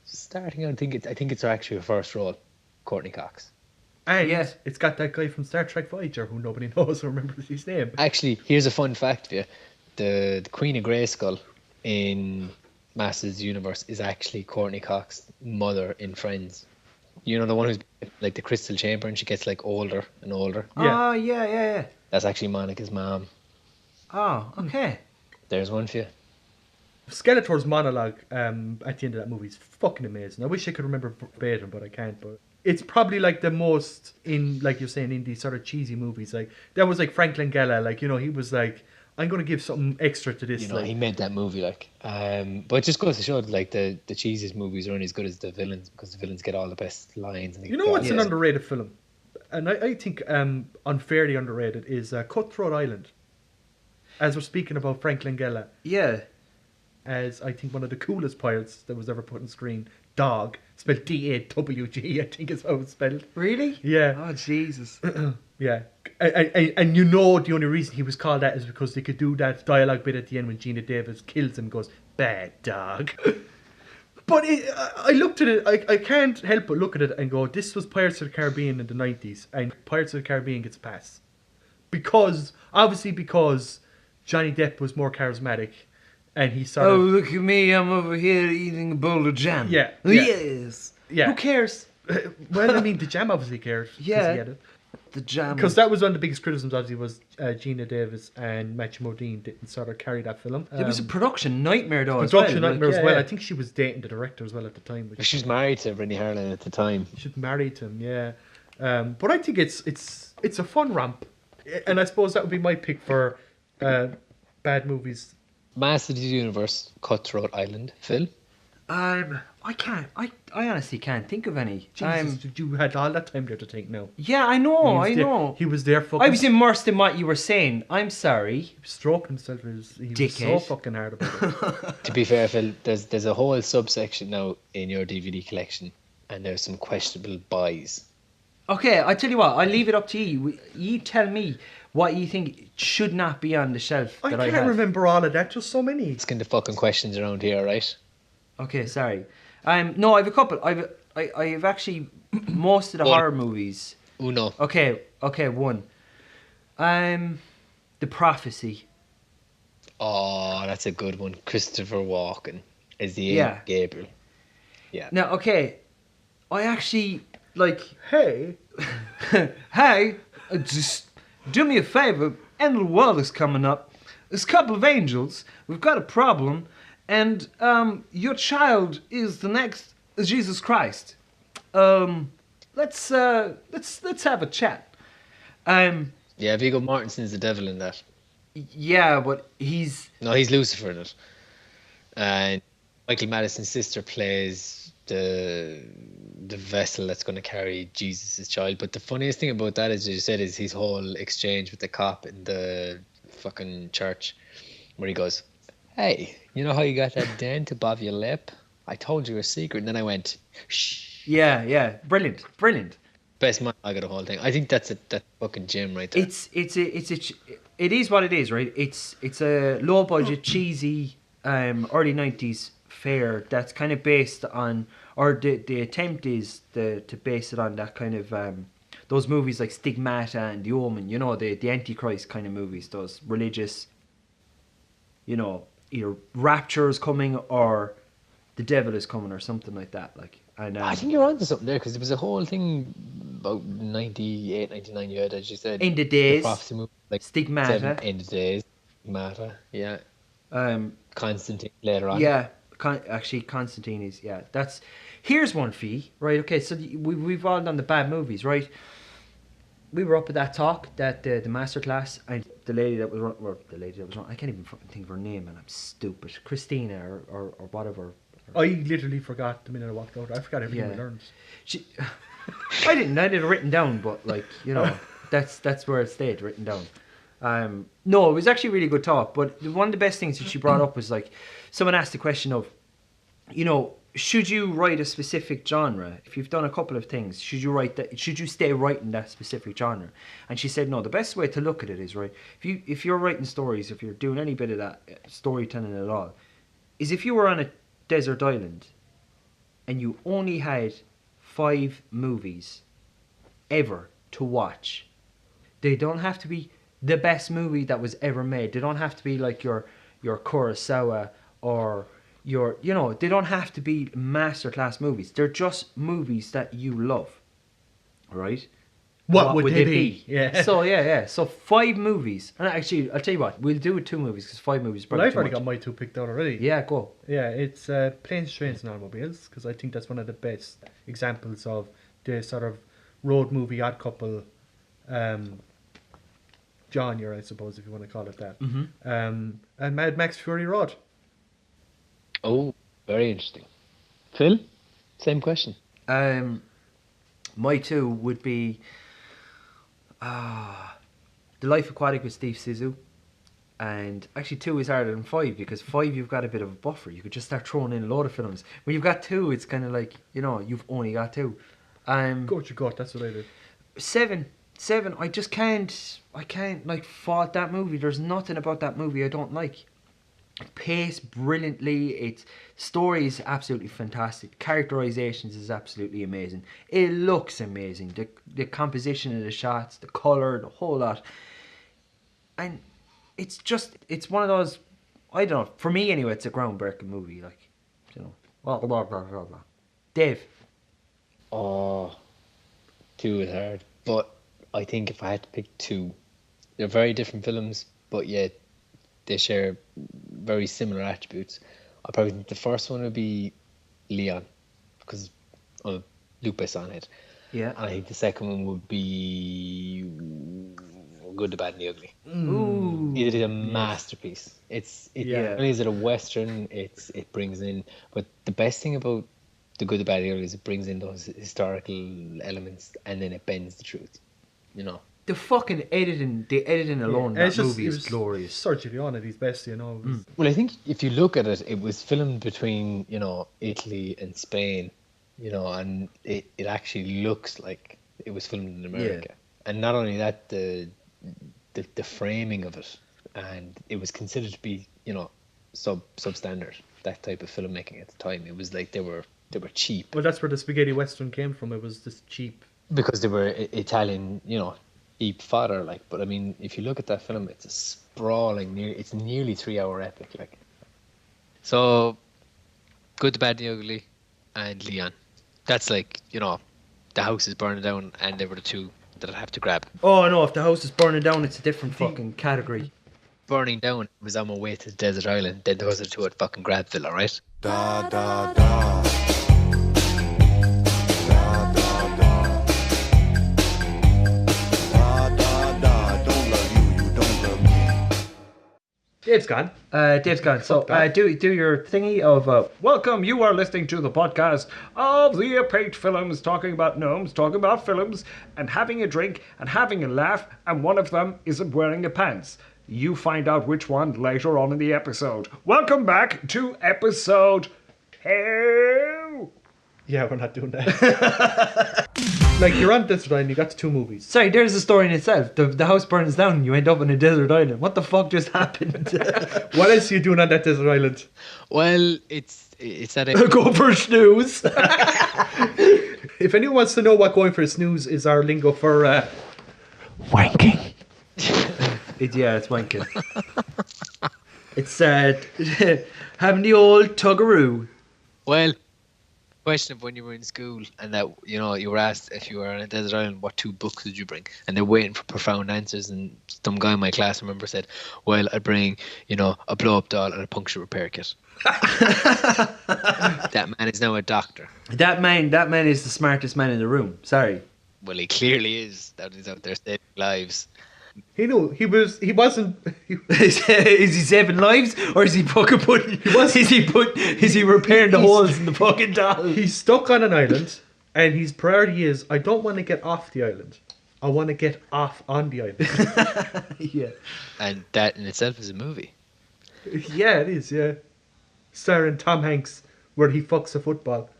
starting out, I think it's actually her first role, Courtney Cox. And it's got that guy from Star Trek Voyager who nobody knows or remembers his name. Actually, here's a fun fact for you. The Queen of Greyskull in Masters of the Universe is actually Courtney Cox's mother in Friends. You know, the one who's like the crystal chamber and she gets like older and older. Yeah. Oh, yeah. That's actually Monica's mom. Oh, okay. There's one for you. Skeletor's monologue at the end of that movie is fucking amazing. I wish I could remember verbatim, but I can't. But it's probably like the most in, like you're saying, in these sort of cheesy movies. Like that was like Frank Langella. Like, you know, he was like, I'm going to give something extra to this. You know, like, he made that movie like. But it just goes to show that like the cheesiest movies aren't as good as the villains because the villains get all the best lines. And you know what's an underrated film? And I think unfairly underrated is Cutthroat Island. As we're speaking about Frank Langella. Yeah. As I think one of the coolest pirates that was ever put on screen. Dog. Spelled D-A-W-G, I think is how it's spelled. Really? Yeah. Oh, Jesus. Yeah. And you know the only reason he was called that is because they could do that dialogue bit at the end when Gina Davis kills him and goes, bad dog. But I looked at it, I can't help but look at it and go, this was Pirates of the Caribbean in the 90s, and Pirates of the Caribbean gets a pass. Because Johnny Depp was more charismatic, and he sort of... Oh, look at me, I'm over here eating a bowl of jam. Yeah. Yes. Yeah. Who cares? Well, I mean, the jam obviously cared. Yeah. He had it. The jam. Because that was one of the biggest criticisms, obviously, was Gina Davis and Matthew Modine didn't sort of carry that film. It was a production nightmare, though. Production as well. nightmare as well. I think she was dating the director as well at the time. She was married to Rennie Harlan at the time. She was married to him, yeah. But I think it's a fun ramp. And I suppose that would be my pick for bad movies. Masters of the Universe, Cutthroat Island. Phil? I can't. I honestly can't think of any. Jesus, you had all that time there to think now. Yeah, I know. He was there fucking... I was immersed in what you were saying. I'm sorry. He was stroking himself. He was so fucking hard about it. To be fair, Phil, there's a whole subsection now in your DVD collection, and there's some questionable buys. Okay, I tell you what. I'll leave it up to you. You tell me what you think should not be on the shelf I that I can't have. remember all of that. Just so many. Asking the fucking questions around here, right? Okay, sorry. No, I have a couple. I've actually most of the horror movies. Uno. Okay, one. The Prophecy. Oh, that's a good one. Christopher Walken as the Yeah. Gabriel. Yeah. Now, okay, I actually like. Hey. Hey, just do me a favor. End of the world is coming up. There's a couple of angels. We've got a problem, and your child is the next Jesus Christ. Let's have a chat. Yeah, Viggo Mortensen's the devil in that. Yeah, but he's No, he's Lucifer in it. And Michael Madison's sister plays the vessel that's going to carry Jesus' child. But the funniest thing about that, as you said, is his whole exchange with the cop in the fucking church, where he goes, "Hey, you know how you got that dent above your lip? I told you a secret." And then I went, "Shh." yeah, brilliant. Best monologue of the whole thing. I think that's that fucking gem right there. It is what it is, right? It's a low budget, cheesy, early 90s fare that's kind of based on, or the attempt is to base it on that kind of those movies like Stigmata and The Omen, you know, the Antichrist kind of movies, those religious, you know, either rapture is coming or the devil is coming or something like that. Like, and I think you're onto something there, because there was a whole thing about 98, 99 you had, as you said. In the Days, the prophecy movie, like Stigmata. In the Days, Stigmata, yeah. Constantine later on. Yeah, actually Constantine is, yeah. Here's one for you, right? Okay, so we've all done the bad movies, right? We were up at that talk, that the masterclass, and the lady that was on, I can't even fucking think of her name, and I'm stupid. Christina or whatever. I literally forgot the minute I walked out. I forgot everything we learned. I didn't have it written down, but like, you know, that's where it stayed written down. No, it was actually a really good talk, but one of the best things that she brought up was like, someone asked the question of, you know, should you write a specific genre? If you've done a couple of things, should you stay writing that specific genre? And she said, no, the best way to look at it is, right, if you're writing stories, if you're doing any bit of that storytelling at all, is if you were on a desert island and you only had 5 movies ever to watch, they don't have to be the best movie that was ever made. They don't have to be like your Kurosawa or your, you know, they don't have to be masterclass movies. They're just movies that you love, right? What would they be? Yeah. So yeah. So 5 movies, and actually, I'll tell you what, we'll do 2 movies because 5 movies. Well, I've already got my 2 picked out already. Yeah, go. Yeah, it's Planes, Trains and Automobiles, because I think that's one of the best examples of the sort of road movie odd couple genre, I suppose, if you want to call it that. Mm-hmm. And Mad Max Fury Road. Oh, very interesting. Phil, same question. My 2 would be The Life Aquatic with Steve Zissou. And actually 2 is harder than 5, because 5 you've got a bit of a buffer. You could just start throwing in a load of films. When you've got 2, it's kind of like, you know, you've only got 2. Go what you got, that's what I did. 7, I just can't like fault that movie. There's nothing about that movie I don't like. Paced brilliantly, its story is absolutely fantastic, characterizations is absolutely amazing, it looks amazing, the composition of the shots, the colour, the whole lot, and it's one of those, I don't know, for me anyway, it's a groundbreaking movie, like, you know, blah, blah, blah, blah, blah. Dave? Oh, 2 is hard, but I think if I had to pick two, they're very different films, but yet they share very similar attributes. I probably think the first one would be Leon, because Luc Besson had. Yeah. And I think the second one would be Good, the Bad, and the Ugly. Ooh. It is a masterpiece. Yeah. Not only is it a western, it brings in. But the best thing about the Good, the Bad, and the Ugly is it brings in those historical elements, and then it bends the truth. You know. The fucking editing, alone, And that movie is glorious. Sergio Leone at his best, you know. Well, I think if you look at it, it was filmed between, Italy and Spain, and it actually looks like it was filmed in America. Yeah. And not only that, the framing of it, and it was considered to be, substandard, that type of filmmaking at the time. It was like they were cheap. Well, that's where the spaghetti western came from. It was this cheap. Because they were Italian, cheap fodder, like. But I mean, if you look at that film, it's a sprawling, it's nearly 3-hour epic, like. So, Good, the Bad, the Ugly, and Leon. That's like, the house is burning down, and they were the two that I'd have to grab. Oh no, if the house is burning down, it's a different fucking category. Burning down was on my way to the desert island. Then those are the two I'd fucking grab, Phil, alright? Da da da. Da da da. Da da da. Don't love you, you don't love me. Dave's gone. Dave's gone. So do your thingy of welcome. You are listening to the podcast of the Apate Films, talking about gnomes, talking about films, and having a drink and having a laugh. And one of them isn't wearing a pants. You find out which one later on in the episode. Welcome back to episode. Yeah, we're not doing that. Like, you're on Desert Island, you got to 2 movies. Sorry, there's the story in itself. The house burns down and you end up on a desert island. What the fuck just happened? What else are you doing on that desert island? Well, it's that... Go for a snooze. If anyone wants to know what going for a snooze is our lingo for... wanking. It's wanking. It's having the old tuggaroo. Well, question of when you were in school and that, you were asked if you were on a desert island, what 2 books would you bring? And they're waiting for profound answers, and some guy in my class, I remember, said, well, I'd bring, a blow-up doll and a puncture repair kit. That man is now a doctor. That man is the smartest man in the room. Sorry. Well, he clearly is. That he's out there saving lives. He knew. He wasn't... Is he saving lives, or is he fucking putting... Is he repairing the holes in the fucking doll? He's stuck on an island, and his priority is, I don't want to get off the island. I want to get off on the island. Yeah. And that in itself is a movie. Yeah, it is, yeah. Starring Tom Hanks, where he fucks a football.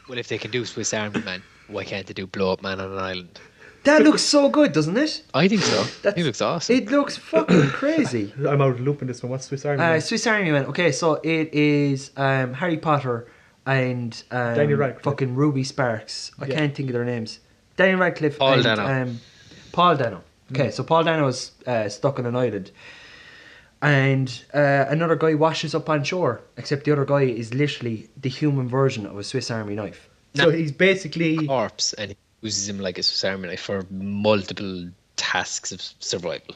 Well, if they can do Swiss Army Man, why can't they do Blow Up Man on an Island? That looks so good, doesn't it? I think so. He looks awesome. It looks fucking crazy. I'm out of the loop in this one. What's Swiss Army Man? Swiss Army Man. Okay, so it is Harry Potter and Daniel Radcliffe. fucking Ruby Sparks. I can't think of their names. Daniel Radcliffe Paul and Dano. Paul Dano. Okay, so Paul Dano is stuck on an island. And another guy washes up on shore, except the other guy is literally the human version of a Swiss Army knife. So he's basically... Corpse, and he uses him like a Swiss Army knife for multiple tasks of survival.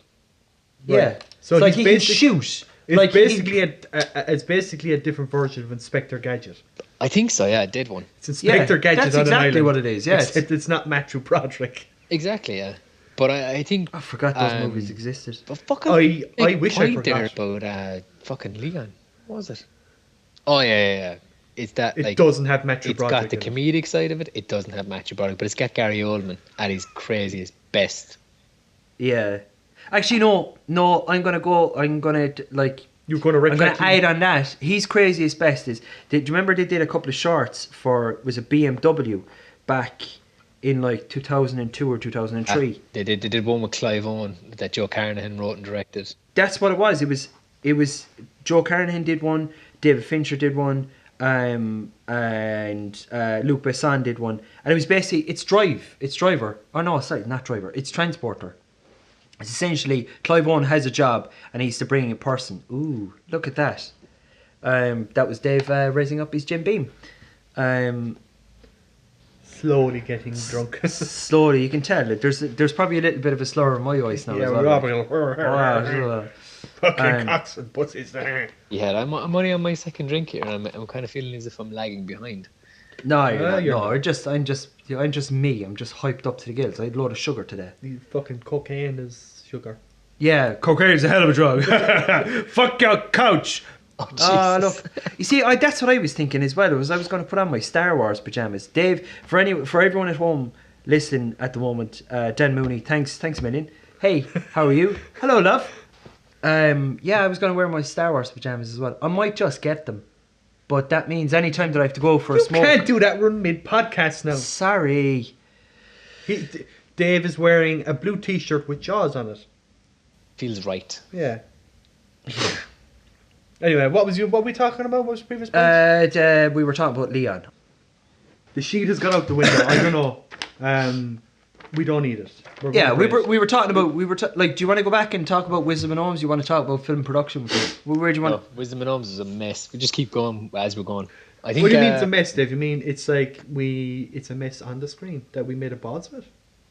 Yeah. Right. So So like he's he can basic- shoot. It's Like basically a different version of Inspector Gadget. I think so, yeah, I did one. It's Inspector Gadget that's on an exactly island. what it is, yes. It's not Matthew Broderick. Exactly, yeah. But I think... I forgot those movies existed. But fucking I big wish I point there forgot. about fucking Leon. What was it? Oh, yeah. It's that, It doesn't have Matthew It's Broderick got the in it. comedic side of it. It doesn't have Matthew Broderick, but it's got Gary Oldman at his craziest best. Yeah. Actually, no. I'm gonna like. You're going to I'm reflect... gonna add on that. He's craziest best is. Do you remember they did a couple of shorts for was it BMW back in like 2002 or 2003? They did one with Clive Owen that Joe Carnahan wrote and directed. That's what it was. It was Joe Carnahan did one, David Fincher did one, and Luc Besson did one, and it was basically it's Driver. Oh no, sorry, not Driver. It's Transporter. It's essentially Clive Owen has a job and he's to bring a person. Ooh, look at that. That was Dave raising up his Jim Beam. slowly getting drunk. Slowly, you can tell it. There's probably a little bit of a slur in my voice now Yeah, as we're well. all going, fucking cocks and pussies. Yeah, I'm only on my second drink here, and I'm kind of feeling as if I'm lagging behind. No, you're not. you're No, not. I'm just me. I'm just hyped up to the gills. I had a load of sugar today. Fucking cocaine is sugar. Yeah, cocaine's a hell of a drug. Fuck your couch. Oh, Ah, Jesus. look. You see, that's what I was thinking as well. I was going to put on my Star Wars pajamas. Dave, for everyone at home listening at the moment, Dan Mooney, thanks a million. Hey, how are you? Hello, love. Yeah, I was going to wear my Star Wars pajamas as well. I might just get them, but that means any time that I have to go for a You smoke. can't do that. We're mid-podcast now. Sorry. Dave is wearing a blue T-shirt with Jaws on it. Feels right. Yeah. Anyway, what were we talking about? What was the previous point? We were talking about Leon. The sheet has gone out the window. I don't know. We don't need it. Yeah, we were talking about like. Do you want to go back and talk about Wisdom and Ohms? You want to talk about film production? Where do you want? No, Wisdom and Ohms is a mess. We just keep going as we're going. I think. What do you mean it's a mess, Dave? You mean it's like it's a mess on the screen that we made a balls with?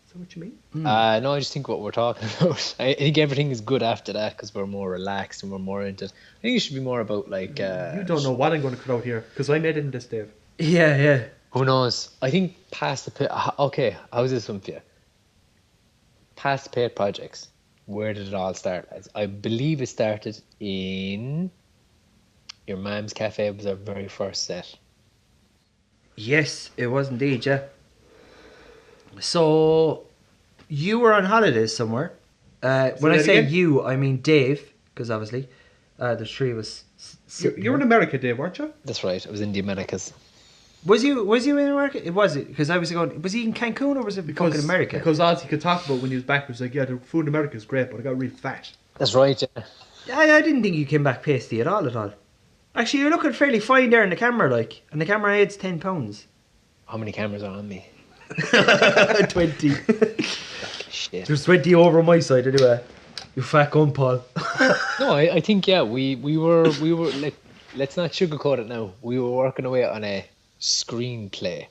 Is that what you mean? No, I just think what we're talking about. I think everything is good after that because we're more relaxed and we're more into it. I think it should be more about like. You don't know what I'm going to cut out here because I'm editing this, Dave. Yeah. Who knows? I think past the okay. How's this one for you? Past paid projects. Where did it all start? I believe it started in your Mam's Cafe. Was our very first set. Yes, it was indeed. Yeah. So, you were on holidays somewhere. When I that say again? you, I mean Dave, because obviously there's three of us. You were in America, Dave, weren't you? That's right. I was in the Americas. Was you in America? Was it? Because I was going. Was he in Cancun or was it fucking America? Because all he could talk about when he was back was like, yeah, the food in America is great, but I got real fat. That's right. Yeah. I didn't think you came back pasty at all. Actually, you're looking fairly fine there in the camera, like, and the camera head's 10 pounds. How many cameras are on me? 20. Shit. There's 20 over on my side anyway. You fat gun, Paul. No, I think yeah, we were like, let's not sugarcoat it now. We were working away on a screenplay.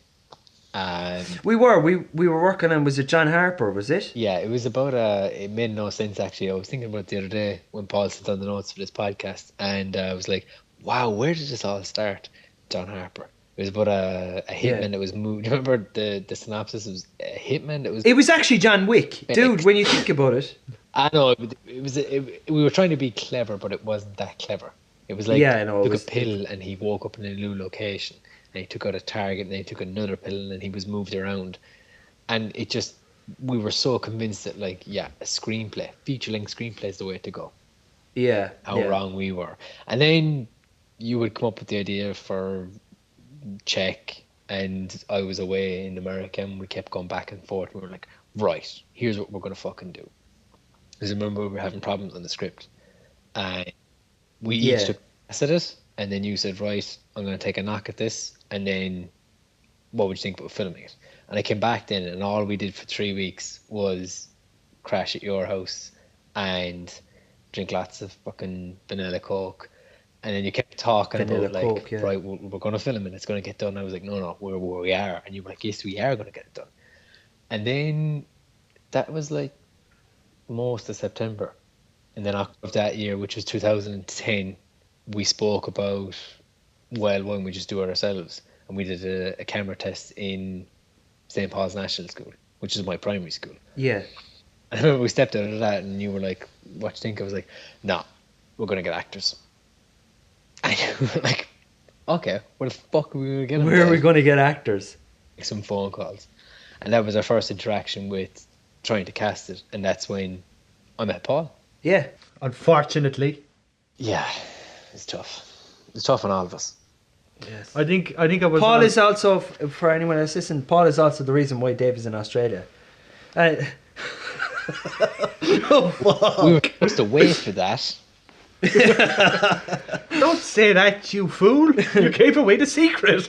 We were working on, was it John Harper, was it? Yeah, it was about it made no sense actually. I was thinking about it the other day when Paul sent on the notes for this podcast, and I was like, wow, where did this all start? John Harper. It was about a hitman that was moved. Remember the synopsis? It was a hitman that was. It was actually John Wick, dude. When you think about it. I know we were trying to be clever, but it wasn't that clever. It was like Yeah, I know, he it took was- a pill and he woke up in a new location, and he took out a target, and then he took another pill, and then he was moved around, and it just we were so convinced that like a screenplay, feature-length screenplay is the way to go. Yeah. How wrong we were, and then you would come up with the idea for Czech, and I was away in America, and we kept going back and forth. We were like, right, here's what we're gonna fucking do. Because I remember we were having problems on the script, and we each took a guess at it, and then you said, right, I'm gonna take a knock at this, and then what would you think about filming it? And I came back then, and all we did for 3 weeks was crash at your house and drink lots of fucking vanilla Coke. And then you kept talking Vanilla about like, Coke, yeah. right, we're going to film it, it's going to get done. I was like, no, we're where we are. And you were like, yes, we are going to get it done. And then that was like most of September. And then October of that year, which was 2010, we spoke about, well, why don't we just do it ourselves? And we did a camera test in St. Paul's National School, which is my primary school. Yeah. I remember we stepped out of that, and you were like, what do you think? I was like, nah, we're going to get actors. And you were like, okay, where the fuck are we going to get them? Where are we going to get actors? Some phone calls. And that was our first interaction with trying to cast it. And that's when I met Paul. Yeah. Unfortunately. Yeah, it's tough. It's tough on all of us. Yes. I think I was. Paul is also, for anyone else listening, Paul is also the reason why Dave is in Australia. We were supposed to wait for that. Don't say that, you fool! You gave away the secret.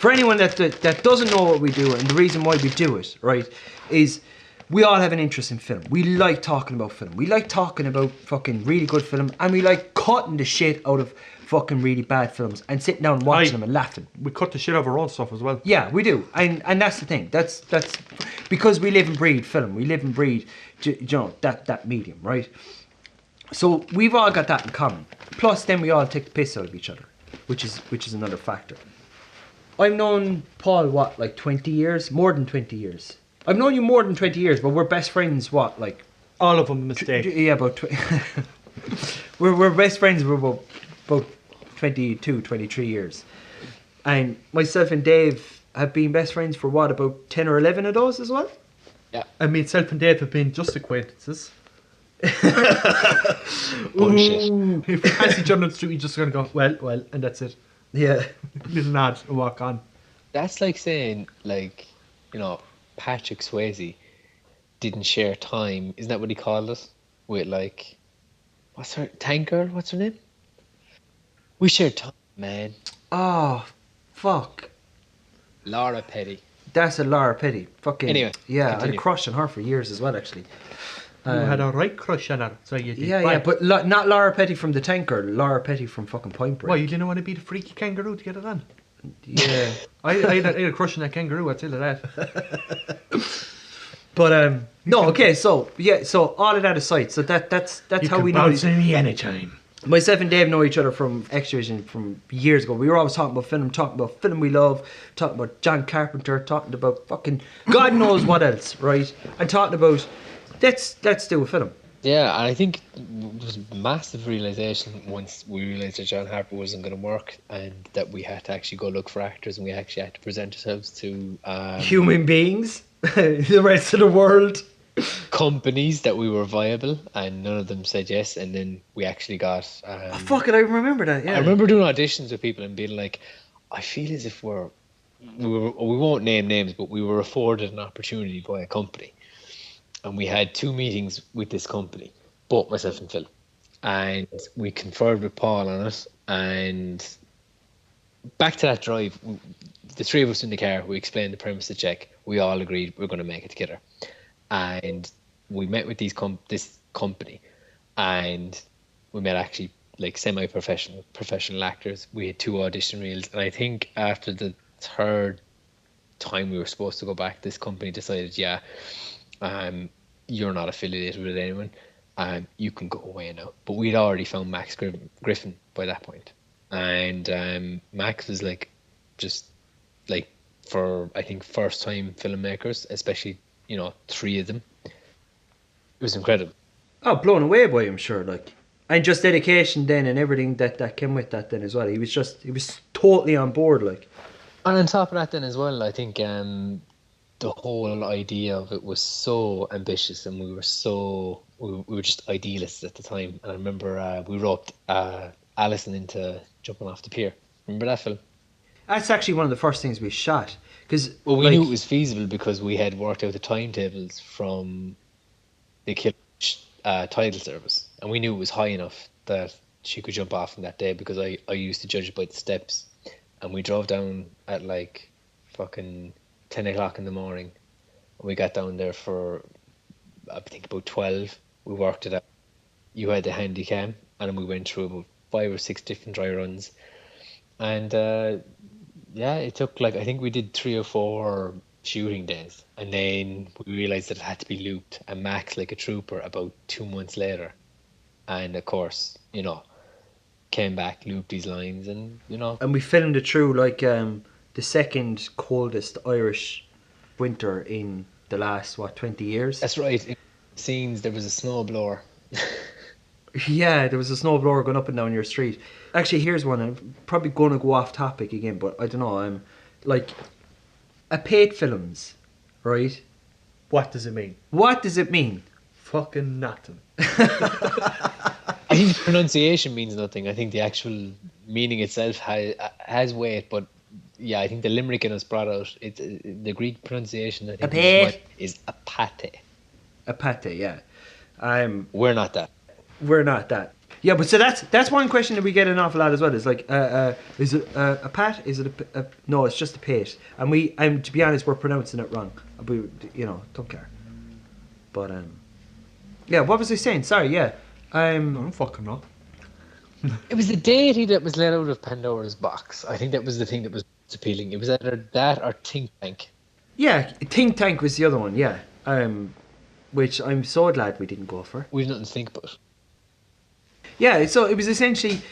For anyone that doesn't know what we do and the reason why we do it, right, is we all have an interest in film. We like talking about film. We like talking about fucking really good film, and we like cutting the shit out of fucking really bad films and sitting down and watching them and laughing. We cut the shit out of our own stuff as well. Yeah, we do, and that's the thing. That's because we live and breathe film. We live and breathe, that medium, right? So we've all got that in common. Plus, then we all take the piss out of each other, which is another factor. I've known Paul, what, like 20 years? More than 20 years. I've known you more than 20 years, but we're best friends, what, like... All of them a mistake. Yeah, about... we're best friends for about 22, 23 years. And myself and Dave have been best friends for, what, about 10 or 11 of those as well? Yeah. And myself and Dave have been just acquaintances. Bullshit. If we pass each other on the street, we're just going to go, well, and that's it. Yeah. Little nod and walk on. That's like saying, like, you know, Patrick Swayze didn't share time. Isn't that what he called it? With, like, what's her name? We shared time, man. Oh, fuck. Laura Petty. That's a Laura Petty. Fucking... Anyway, yeah, I had a continue. crush on her for years as well, actually. You had a right crush on her, so you did. Yeah, but not Laura Petty from The Tanker. Laura Petty from fucking Point Break. Why, you didn't want to be the freaky kangaroo to get it on? Yeah. I had a crush on that kangaroo, I'll tell you that. But no, okay, so all of that aside, so that's how we know. Me anytime. Myself and Dave know each other from X-Division from years ago. We were always talking about film we love, talking about John Carpenter, talking about fucking God knows what else, right? And talking about let's do a film. Yeah, and I think it was a massive realization once we realized that John Harper wasn't going to work and that we had to actually go look for actors and we actually had to present ourselves to human beings, the rest of the world, companies that we were viable, and none of them said yes. And then we actually got. Fuck it, I remember that. Yeah, I remember doing auditions with people and being like, I feel as if we won't name names, but we were afforded an opportunity by a company. And we had 2 meetings with this company, both myself and Phil. And we conferred with Paul on it. And back to that drive, the 3 of us in the car, we explained the premise of the check. We all agreed we're going to make it together. And we met with this company. And we met actually like professional actors. We had 2 audition reels. And I think after the 3rd time we were supposed to go back, this company decided, you're not affiliated with anyone, you can go away now. But we'd already found Max Griffin by that point, and Max was like, just like, for I think first time filmmakers, especially 3 of them, it was incredible. Oh, blown away by him, sure, like, and just dedication then and everything that came with that then as well. He was totally on board, like. And on top of that then as well, I think the whole idea of it was so ambitious, and we were just idealists at the time. And I remember we roped Alison into jumping off the pier. Remember that film? That's actually one of the first things we shot. Well, we knew it was feasible because we had worked out the timetables from the tidal service, and we knew it was high enough that she could jump off on that day because I used to judge it by the steps. And we drove down at like fucking 10 o'clock in the morning. We got down there for, I think, about 12. We worked it out. You had the handy cam, and we went through about 5 or 6 different dry runs. And it took I think we did 3 or 4 shooting days. And then we realised that it had to be looped. And Max, like a trooper, about 2 months later. And of course, came back, looped these lines, and And we filmed it through the second coldest Irish winter in the last 20 years. That's right. In scenes there was a snowblower. Yeah, there was a snowblower going up and down your street. Actually, here's one. I'm probably going to go off topic again, but I don't know. I'm like Apate films, right? What does it mean? What does it mean? Fucking nothing. I think the pronunciation means nothing. I think the actual meaning itself has weight, but yeah, I think the limerick in us brought out the Greek pronunciation. I think is Apate. Apate, yeah. We're not that. We're not that. Yeah, but so that's one question that we get an awful lot as well. Is like, is it a pat? Is it a no? It's just a pate. And to be honest, we're pronouncing it wrong. We, don't care. But yeah, what was I saying? Sorry, yeah. I don't fucking know. It was the deity that was let out of Pandora's box. I think that was the thing that was appealing. It was either that or Think Tank. Yeah, Think Tank was the other one. Yeah, which I'm so glad we didn't go for. We've nothing to think about. Yeah, so it was essentially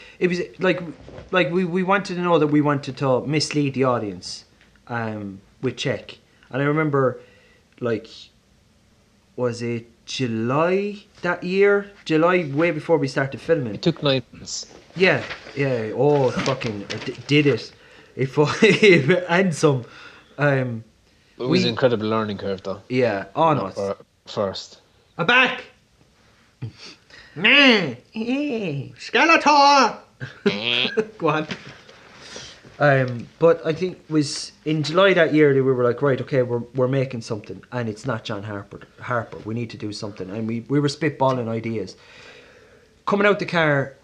like we wanted to know that we wanted to mislead the audience, with Czech, and I remember, like, was it July that year? July, way before we started filming. It took 9 months. Yeah. Oh, fucking did it! And some. It was an incredible learning curve, though. Yeah. Oh no. First. I'm back. Skeletor. Go on. But I think it was in July that year that we were like, right, okay, we're making something, and it's not John Harper. We need to do something, and we were spitballing ideas. Coming out the car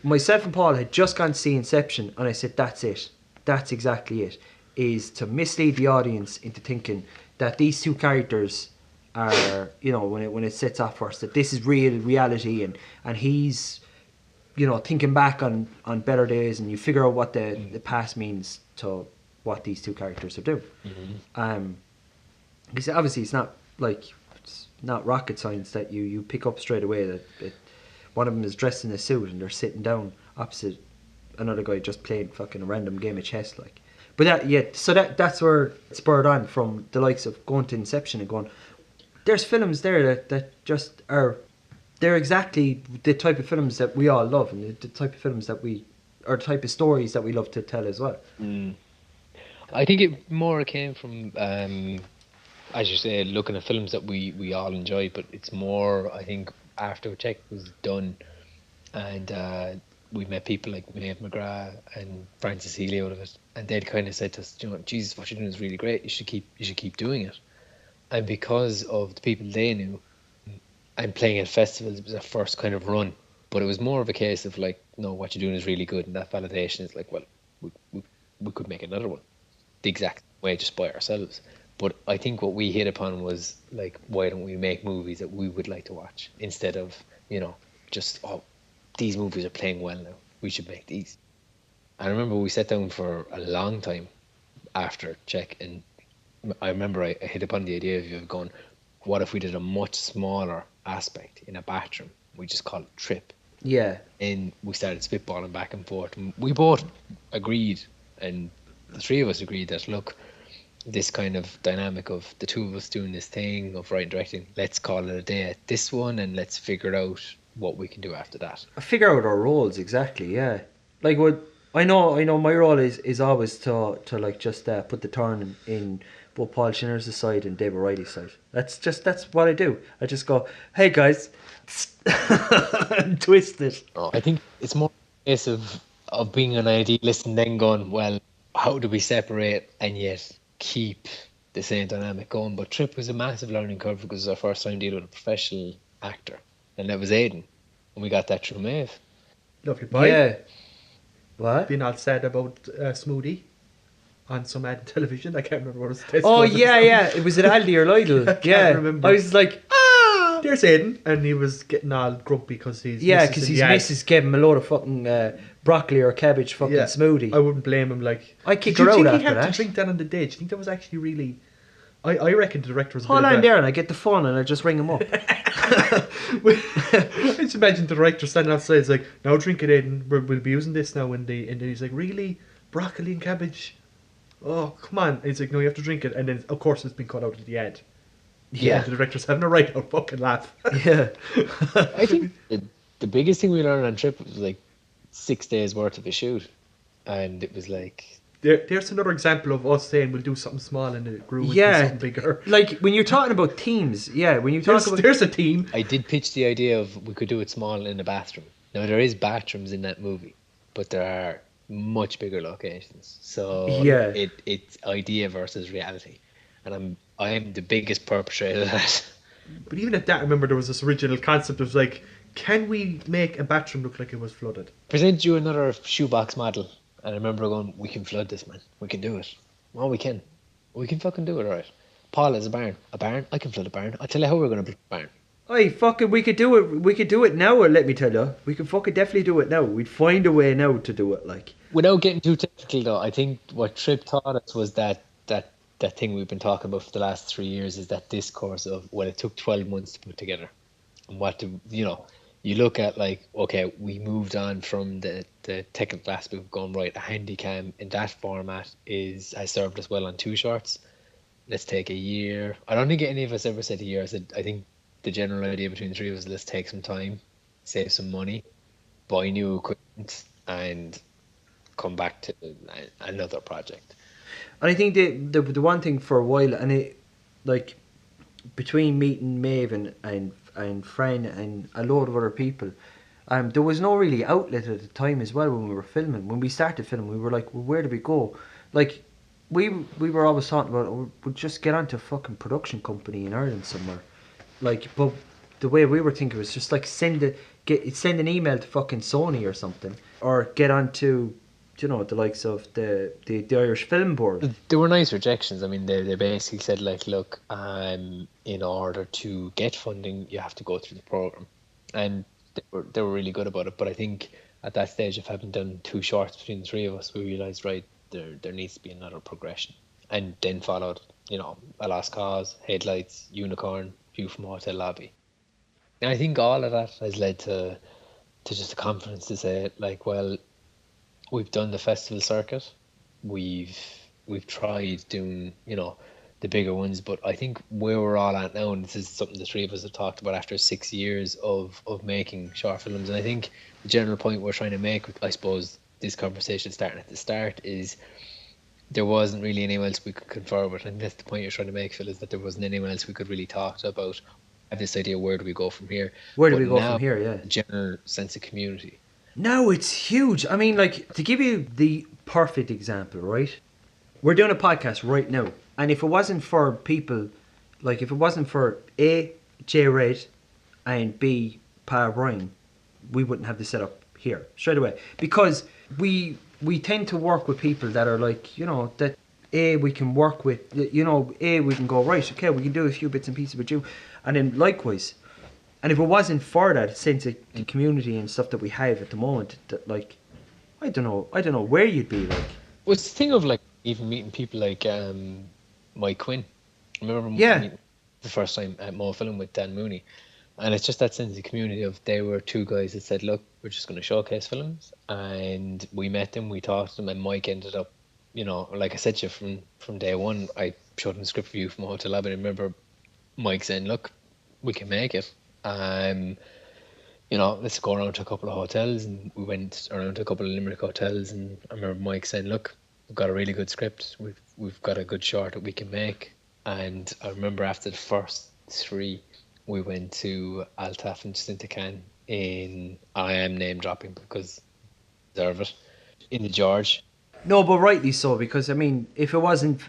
myself and Paul had just gone to see Inception, and I said, that's it. That's exactly it. Is to mislead the audience into thinking that these two characters are, when it sets off first, that this is reality, and he's, thinking back on better days, and you figure out what the past means to what these two characters are doing. Mm-hmm. Because obviously it's not rocket science that you pick up straight away that one of them is dressed in a suit and they're sitting down opposite another guy just playing fucking a random game of chess, like. But that's where it spurred on from the likes of going to Inception and going, there's films there that just are, they're exactly the type of films that we all love, and the type of films or the type of stories that we love to tell as well. I think it more came from, as you say, looking at films that we all enjoy, but it's more, I think, after Check was done, and we met people like Maeve McGrath and Francis Healy out of it, and they'd kind of said to us, Jesus, what you're doing is really great. You should keep doing it. And because of the people they knew, and playing at festivals, it was our first kind of run. But it was more of a case of like, no, what you're doing is really good, and that validation is like, well, we could make another one, the exact way, just by ourselves. But I think what we hit upon was like, why don't we make movies that we would like to watch instead of, just, these movies are playing well now, we should make these. I remember we sat down for a long time after Check, and I remember I hit upon the idea of going, what if we did a much smaller aspect in a bathroom? We just call it Trip. Yeah. And we started spitballing back and forth. And we both agreed, and the three of us agreed that, look, this kind of dynamic of the two of us doing this thing of writing and directing, let's call it a day at this one, and let's figure out what we can do after that. Figure out our roles, exactly, yeah. Like, what I know my role is always to like just put the turn in both Paul Shinner's side and Dave O'Reilly's side. That's what I do. I just go, hey guys, and twist it. I think it's more a case of being an idealist and then going, well, how do we separate and yet keep the same dynamic going? But Trip was a massive learning curve because it was our first time dealing with a professional actor, and that was Aidan, and we got that through Maeve. Lovely boy. Yeah. What? Being all sad about Smoothie on some ad television. I can't remember what it was. Oh yeah. It was at Aldi or Lidl. I can't remember. I was like, there's Aidan, and he was getting all grumpy because his missus gave him a load of fucking broccoli or cabbage fucking smoothie. I wouldn't blame him. Like, I kick her out after that. Do you think he had to drink that on the day? Do you think that was actually really? I reckon the director was. Hold on there, and I get the phone and I just ring him up. I just imagine the director standing outside. It's like, now drink it, Aidan. We'll be using this now. And he's like, really, broccoli and cabbage? Oh, come on! And he's like, no, you have to drink it. And then, of course, it's been cut out at the end. Yeah, and the director's having a right out fucking laugh. Yeah. I think the biggest thing we learned on Trip was like 6 days worth of a shoot, and it was like. There's another example of us saying we'll do something small and it grew into something bigger. Like when you're talking about themes, there's a team. I did pitch the idea of we could do it small in a bathroom. Now there is bathrooms in that movie, but there are much bigger locations. So it's idea versus reality, and I'm the biggest perpetrator of that. But even at that, I remember there was this original concept of like, can we make a bathroom look like it was flooded? Present you another shoebox model. And I remember going, we can flood this, man. We can do it. Well, we can. We can fucking do it, alright. Paul has a barn. A barn? I can flood a barn. I'll tell you how we're going to flood a barn. Oi, fucking, we could do it. We could do it now. Let me tell you, we could fucking definitely do it now. We'd find a way now to do it. Like, Without getting too technical, though, I think what Trip taught us was that thing we've been talking about for the last 3 years is that discourse of, well, it took 12 months to put together. And what do you know? You look at, like, okay, we moved on from the technical aspect of going, right, a handycam in that format has served us well on two shorts. Let's take a year. I don't think any of us ever said a year. I think the general idea between the three of us, let's take some time, save some money, buy new equipment, and come back to another project. and I think the one thing for a while, and it, like, between meeting Maeve and Fran and a load of other people, there was no really outlet at the time as well when we were filming. When we started filming, we were like, well, where do we go? Like, we were always talking about, oh, we'll just get onto a fucking production company in Ireland somewhere. Like, but the way we were thinking was just like send an email to fucking Sony or something, or get onto, you know, the likes of the Irish Film Board. There were nice rejections. I mean, they basically said, like, look, in order to get funding, you have to go through the program, and they were really good about it. But I think at that stage of having done two shorts between the three of us, we realised, right, there needs to be another progression, and then followed, you know, A Lost Cause, Headlights, Unicorn, View from Hotel Lobby, and I think all of that has led to just a confidence to say, like, well, we've done the festival circuit, we've tried doing, you know, the bigger ones, but I think where we're all at now, and this is something the three of us have talked about after 6 years of making short films, and I think the general point we're trying to make with, I suppose, this conversation starting at the start is there wasn't really anyone else we could confer with, and that's the point you're trying to make, Phil, is that there wasn't anyone else we could really talk to about, have this idea, where do we go from here? Where do we go from here, yeah. General sense of community. No, it's huge. I mean, like, to give you the perfect example, right? We're doing a podcast right now. And if it wasn't for people, like, if it wasn't for A, J Red, and B, Pa Ryan, we wouldn't have the setup here straight away. Because we tend to work with people that are like, you know, that A, we can work with, you know, A, we can go, right, okay, we can do a few bits and pieces with you. And then likewise. And if it wasn't for that sense of the community and stuff that we have at the moment, that, like, I don't know where you'd be, like. Well, it's the thing of, like, even meeting people like Mike Quinn. I remember meeting the first time at Mo Film with Dan Mooney, and it's just that sense of community of, they were two guys that said, look, we're just going to showcase films, and we met them, we talked to them, and Mike ended up, you know, like I said to you from day one, I showed him the script review from Hotel Lab, and I remember Mike saying, look, we can make it. You know, let's go around to a couple of hotels, and we went around to a couple of Limerick hotels, and I remember Mike saying, look, we've got a really good script, we've got a good short that we can make. And I remember after the first three, we went to Altaf and Jacinta in, I am name dropping because I deserve it, in the George. No, but rightly so, because I mean, if it wasn't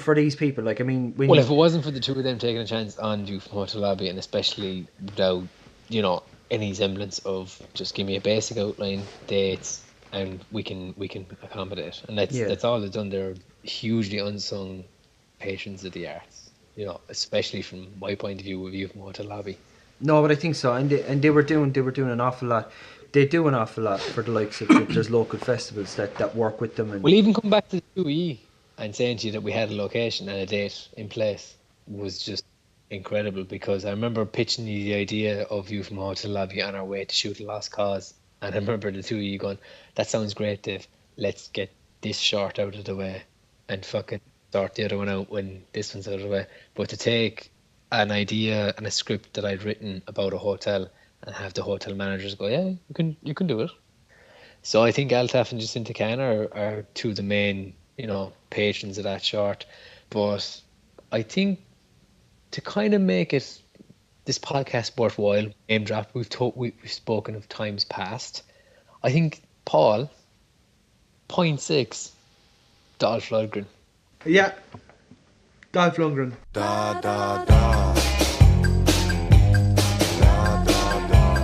for these people, like, I mean, if it wasn't for the two of them taking a chance on View from Hotel Lobby, and especially without, you know, any semblance of, just give me a basic outline, dates, and we can accommodate. And that's all they've done. They're hugely unsung patrons of the arts, you know, especially from my point of view with View from Hotel Lobby. No, but I think so, and they were doing an awful lot. They do an awful lot for the likes of there's local festivals that work with them. And well, even come back to the 2E and saying to you that we had a location and a date in place was just incredible, because I remember pitching you the idea of View from Hotel Lobby on our way to shoot A Lost Cause, and I remember the two of you going, that sounds great, Dave, let's get this short out of the way and fucking sort the other one out when this one's out of the way. But to take an idea and a script that I'd written about a hotel and have the hotel managers go, yeah, you can do it. So I think Altaf and Jacinta are two of the main, you know, patrons of that short. But I think to kind of make it, this podcast worthwhile, name drop, we've spoken of times past. I think, Paul, 0.6, Dolph Lundgren. Yeah, Dolph Lundgren. Da da da. Da da da.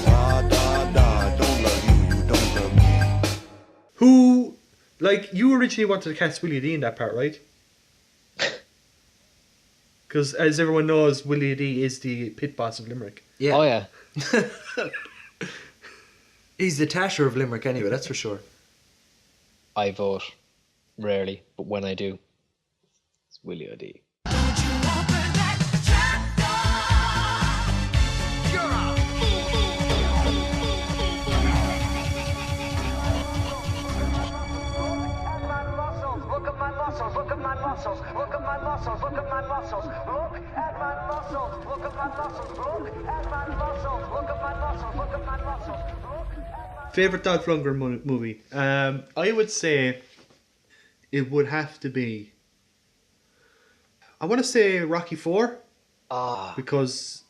Da da da. Don't love you, you don't love me. Who, like, you originally wanted to cast Willie D in that part, right? Because as everyone knows, Willie D is the pit boss of Limerick. Yeah. Oh yeah. He's the Tasher of Limerick anyway, that's for sure. I vote rarely, but when I do, it's Willie O'D. Look at my muscles, look at my muscles, look at my muscles, look at my muscles, look at my muscles, look at my muscles, look at my muscles, look at my muscles, look at my muscles, look at my Favorite Dolph Lundgren movie? I would say it would have to be. I want to say Rocky 4 because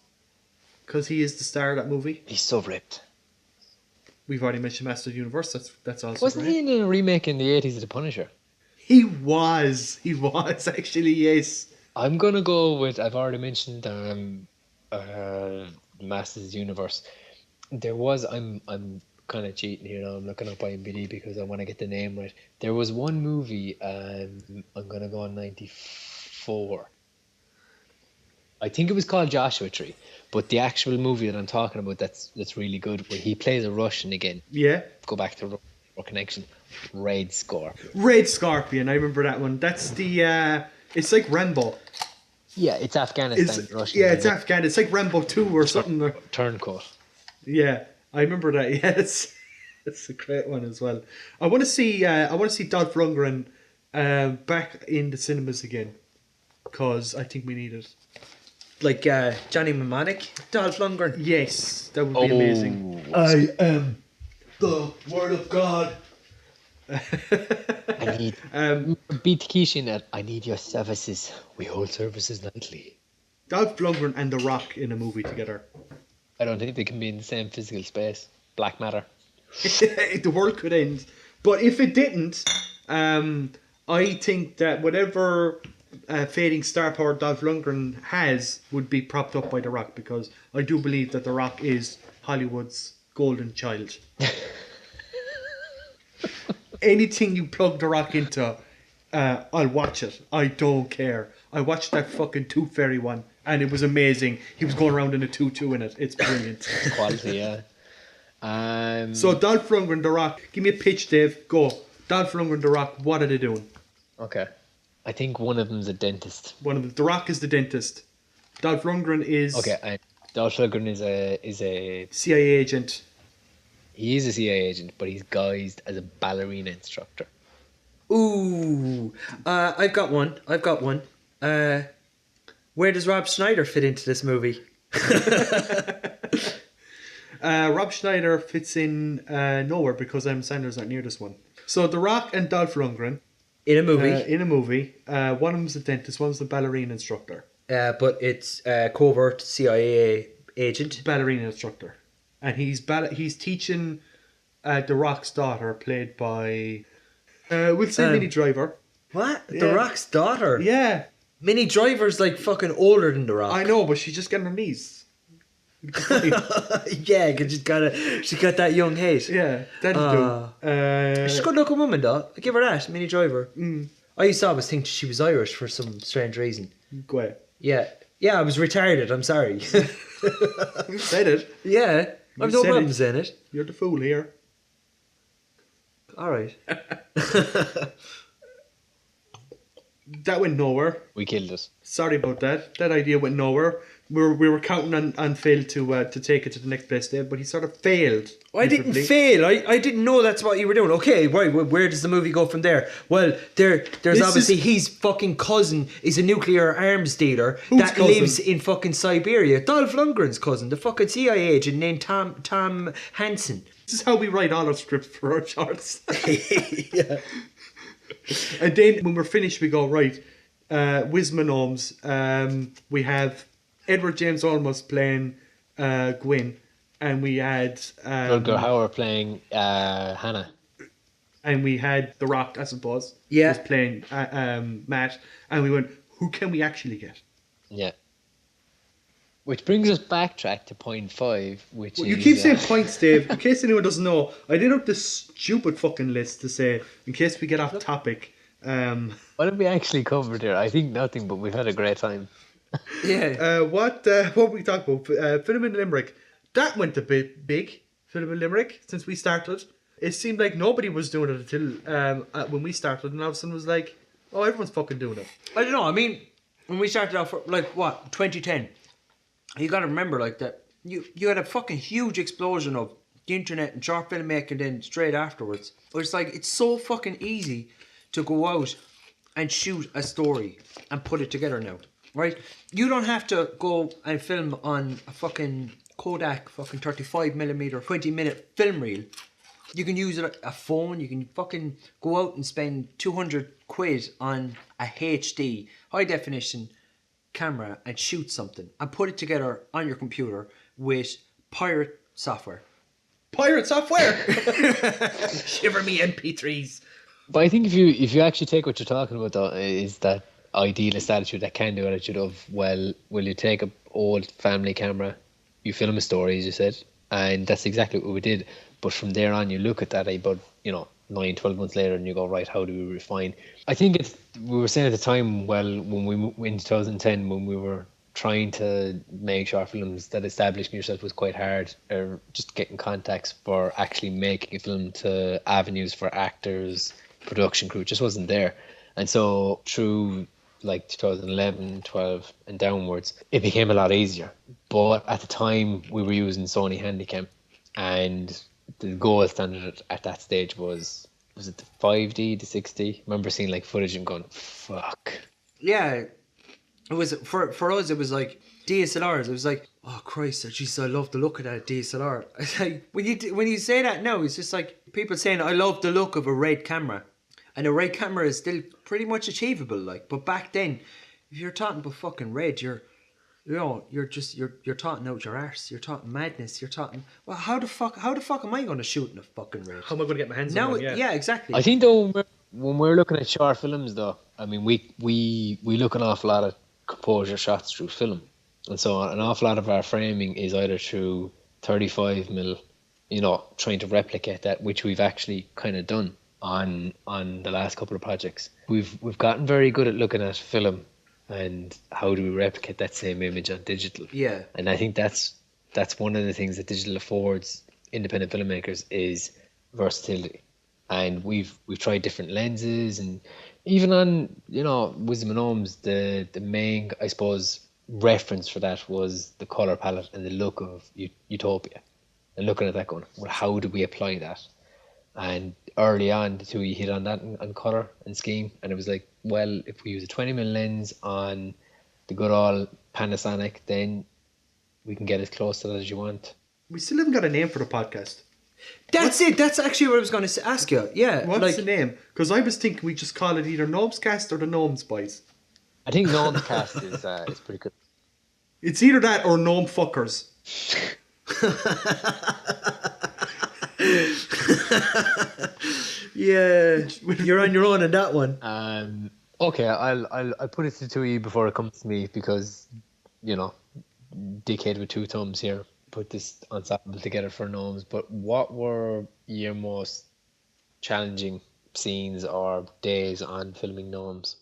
he is the star of that movie. He's so ripped. We've already mentioned Master of the Universe. That's also Wasn't great. he in a remake in the 80s of The Punisher? He was actually, yes. I'm gonna go with, I've already mentioned Masters Universe. There was, I'm kind of cheating here now. I'm looking up IMDb because I want to get the name right. There was one movie, I'm gonna go on 94. I think it was called Joshua Tree, but the actual movie that I'm talking about that's really good, where he plays a Russian again. Yeah. Go back to Connection. Red Scorpion. Red Scorpion, I remember that one. That's the, it's like Rambo. Yeah, it's Afghanistan. Russian. Yeah, it's Afghan. It's like Rambo 2 or something. Turncoat. Yeah. I remember that. Yes, it's a great one as well. I want to see Dolph Lundgren back in the cinemas again, because I think we need it. Like Johnny Mnemonic, Dolph Lundgren. Yes, that would be amazing. I am the Word of God. I need beat Kishi in that. I need your services. We hold services nightly. Dolph Lundgren and The Rock in a movie together. I don't think they can be in the same physical space. Black matter. The world could end, but if it didn't, I think that whatever fading star power Dolph Lundgren has would be propped up by The Rock, because I do believe that The Rock is Hollywood's golden child. Anything you plug The Rock into, I'll watch it. I don't care. I watched that fucking Tooth Fairy one, and it was amazing. He was going around in a tutu in it. It's brilliant. Quality, yeah. So Dolph Lundgren, The Rock. Give me a pitch, Dave. Go. Dolph Lundgren, The Rock. What are they doing? Okay. I think one of them's a dentist. One of them. The Rock is the dentist. Dolph Lundgren is Okay, Dolph Lundgren is a CIA agent. he is a CIA agent, but he's guised as a ballerina instructor. Ooh, I've got one. Where does Rob Schneider fit into this movie? Rob Schneider fits in nowhere, because Adam Sandler's not near this one. So The Rock and Dolph Lundgren In a movie. in a movie. One of them's a dentist. One's the ballerina instructor. But it's covert CIA agent. Ballerina instructor, and he's teaching The Rock's daughter, played by we'll say Minnie Driver. What? Yeah. The Rock's daughter? Yeah, Minnie Driver's like fucking older than The Rock. I know, but she's just getting her knees. Yeah, because she's got that young hate. Yeah, that'll do. She's a good looking woman though. I give her that, Minnie Driver. I used to always think she was Irish for some strange reason. Go ahead. Yeah, I was retarded. I'm sorry. You said it. Yeah, I've no said problem it. saying it. You're the fool here. All right. That went nowhere. We killed it. Sorry about that. That idea went nowhere. We were counting on Phil to take it to the next best day, but he sort of failed. I didn't miserably. fail. I didn't know that's what you were doing. Okay, right. Where does the movie go from there? Well, there's obviously his fucking cousin is a nuclear arms dealer that cousin? lives in fucking Siberia. Dolph Lundgren's cousin, the fucking CIA agent named Tom Hansen. This is how we write all our scripts for our shorts. Yeah. And then when we're finished, we go, right, Wisman Holmes, we have Edward James Olmos playing Gwyn, and we had Rutger Hauer playing Hannah. and we had The Rock, I suppose, Yeah. was playing Matt, and we went, who can we actually get? Yeah. Which brings us backtrack to point 5, which Well, is... you keep saying points, Dave. In case anyone doesn't know, I did up this stupid fucking list to say, in case we get off topic, What have we actually covered here? I think nothing, but we've had a great time. Yeah. What were we talking about? Film in Limerick. That went a bit big. Film in Limerick since we started. It seemed like nobody was doing it until when we started, and all of a sudden was like, oh, everyone's fucking doing it. I don't know. I mean, when we started off, like what 2010, you got to remember like that. You had a fucking huge explosion of the internet and short filmmaking. Then straight afterwards, it's like it's so fucking easy to go out and shoot a story and put it together now, right? You don't have to go and film on a fucking Kodak fucking 35mm 20-minute film reel. You can use a phone. You can fucking go out and spend 200 quid on a HD high definition camera and shoot something and put it together on your computer with pirate software. Pirate software. Shiver me MP3s. But I think if you actually take what you're talking about, though, is that idealist attitude, that can-do attitude of, well, will you take an old family camera, you film a story, as you said, and that's exactly what we did. But from there on, you look at that about 9-12 months later, and you go, right, how do we refine? I think we were saying at the time, well, when we in 2010, when we were trying to make short films, that establishing yourself was quite hard, or just getting contacts for actually making a film to avenues for actors, production crew, just wasn't there. And so through like 2011, 12 and downwards, it became a lot easier. But at the time we were using Sony Handycam, and the gold standard at that stage was it the 5D, the 6D? I remember seeing like footage and going, fuck. Yeah, it was for us. It was like DSLRs. It was like, oh Christ, jeez, I love the look of that DSLR. It's like when you say that now, it's just like people saying I love the look of a red camera, and a red camera is still pretty much achievable. Like, but back then, if you're talking about fucking red, you're talking out your arse. You're talking madness. You're talking, well, how the fuck am I going to shoot in a fucking red? How am I going to get my hands Now, on one? yeah, exactly. I think though, when we're looking at short films, though, I mean, we look an awful lot at composure shots through film, and so an awful lot of our framing is either through 35mm, trying to replicate that, which we've actually kind of done on the last couple of projects. We've gotten very good at looking at film and how do we replicate that same image on digital. Yeah. And I think that's one of the things that digital affords independent filmmakers is versatility. And we've tried different lenses, and even on Wisdom and Gnomes, the main, I suppose, reference for that was the color palette and the look of Utopia, and looking at that going, well, how do we apply that? And early on, the two of you hit on that on color and scheme, and it was like, well, if we use a 20mm lens on the good old Panasonic, then we can get as close to that as you want. We still haven't got a name for the podcast. That's it. That's actually what I was going to ask you. Yeah. What's the name? Because I was thinking we just call it either Gnomescast or the Gnomes Boys. I think Gnomescast is pretty good. It's either that or Gnome Fuckers. Yeah, you're on your own on that one. Okay, I'll put it to two of you before it comes to me, because dickhead with two thumbs here put this ensemble together for Gnomes. But what were your most challenging scenes or days on filming Gnomes?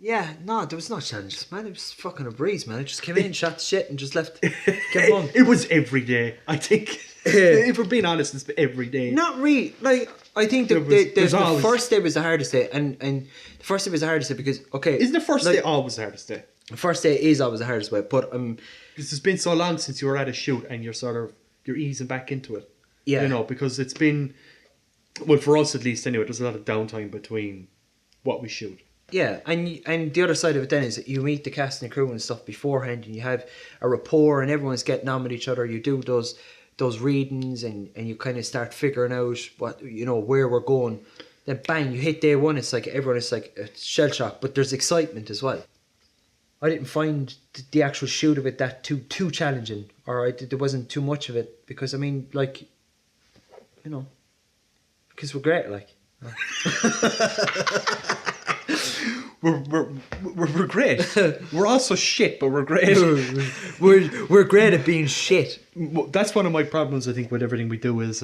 Yeah, no, there was no challenges, man. It was fucking a breeze, man. I just came in, shot shit, and just left. Kept on. It was every day, I think. If we're being honest, it's every day. Not really. Like, I think the first day was the hardest day, and the first day was the hardest day because, okay, isn't the first day always the hardest day? The first day is always the hardest way, but because it's been so long since you were at a shoot and you're easing back into it. Yeah, because it's been, well, for us at least anyway, there's a lot of downtime between what we shoot. Yeah, and the other side of it then is that you meet the cast and crew and stuff beforehand, and you have a rapport, and everyone's getting on with each other. You do those readings, and you kind of start figuring out what where we're going. Then bang, you hit day one. It's like everyone is like a shell shock, but there's excitement as well. I didn't find the actual shoot of it that too challenging, or there wasn't too much of it, because I mean, like, because we're great, like. We're great. We're also shit, but we're great. we're great at being shit. That's one of my problems, I think, with everything we do is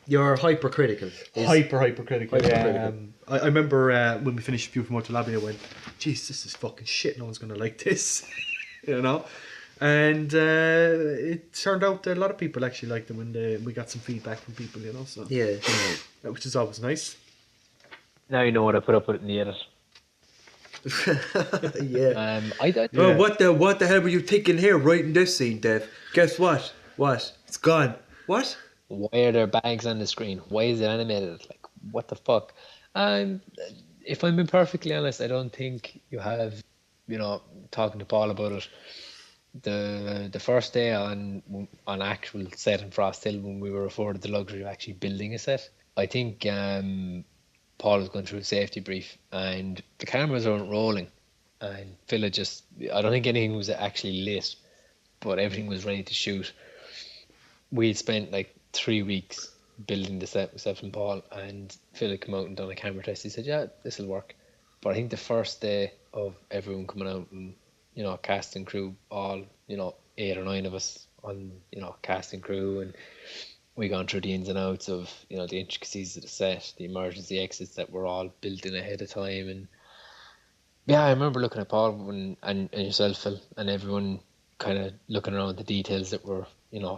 you're hypercritical. Hypercritical. Yeah. I remember when we finished A View from Out to Lobby, I went, "Jeez, this is fucking shit. No one's gonna like this." you know. And it turned out that a lot of people actually liked them, and we got some feedback from people, you know. So Yeah. which is always nice. Now you know what I put up with in the edit. Yeah. I don't. Oh, what the hell were you thinking here, writing this scene, Dev? Guess what? What? It's gone. What? Why are there bags on the screen? Why is it animated? Like, what the fuck? If I'm being perfectly honest, I don't think you have, talking to Paul about it, the first day on actual set in Frost Hill when we were afforded the luxury of actually building a set, I think Paul was going through a safety brief and the cameras weren't rolling, and Phil had I don't think anything was actually lit, but everything was ready to shoot. We had spent like 3 weeks building the set, myself and Paul, and Phil had come out and done a camera test. He said, yeah, this will work. But I think the first day of everyone coming out and, cast and crew, all, 8 or 9 of us on, cast and crew, and we gone through the ins and outs of, the intricacies of the set, the emergency exits that were all built in ahead of time. And yeah, I remember looking at Paul and yourself, Phil, and everyone kind of looking around the details that were,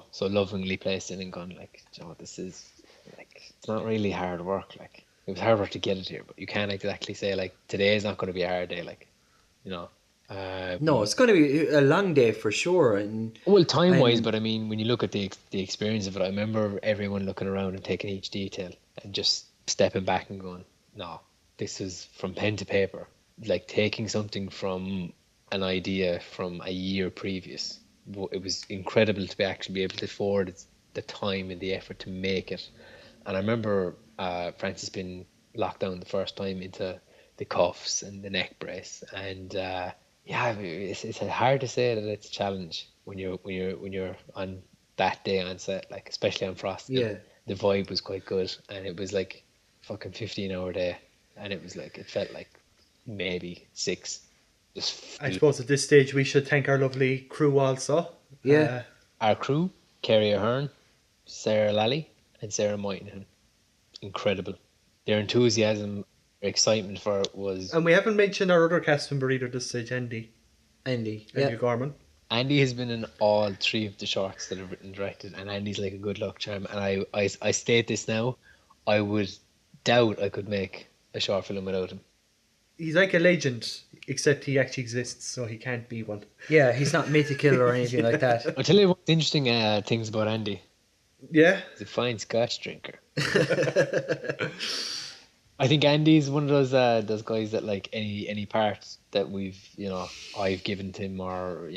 so lovingly placed in, and gone like, this is like, it's not really hard work. Like, it was hard work to get it here, but you can't exactly say like today is not going to be a hard day. Like, No, it's going to be a long day for sure. And well, time wise, but I mean, when you look at the experience of it, I remember everyone looking around and taking each detail and just stepping back and going, no, this is from pen to paper, like taking something from an idea from a year previous. It was incredible to actually be able to afford the time and the effort to make it. And I remember Francis being locked down the first time into the cuffs and the neck brace, and it's hard to say that it's a challenge when you're on that day on set, like especially on Frost. Yeah, the vibe was quite good, and it was like fucking 15-hour day, and it was like, it felt like maybe 6. I suppose at this stage we should thank our lovely crew also. Yeah. Our crew, Kerry Ahern, Sarah Lally and Sarah Moynihan. Incredible. Their enthusiasm, their excitement for it was... And we haven't mentioned our other cast member either this stage, Andy. Andy Gorman. Andy has been in all 3 of the shorts that I've written and directed, and Andy's like a good luck charm. And I state this now, I would doubt I could make a short film without him. He's like a legend, except he actually exists, so he can't be one. Yeah, he's not mythical or anything like that. I'll tell you what's interesting things about Andy. Yeah? He's a fine Scotch drinker. I think Andy's one of those guys that, like, any part that we've, I've given to him, or,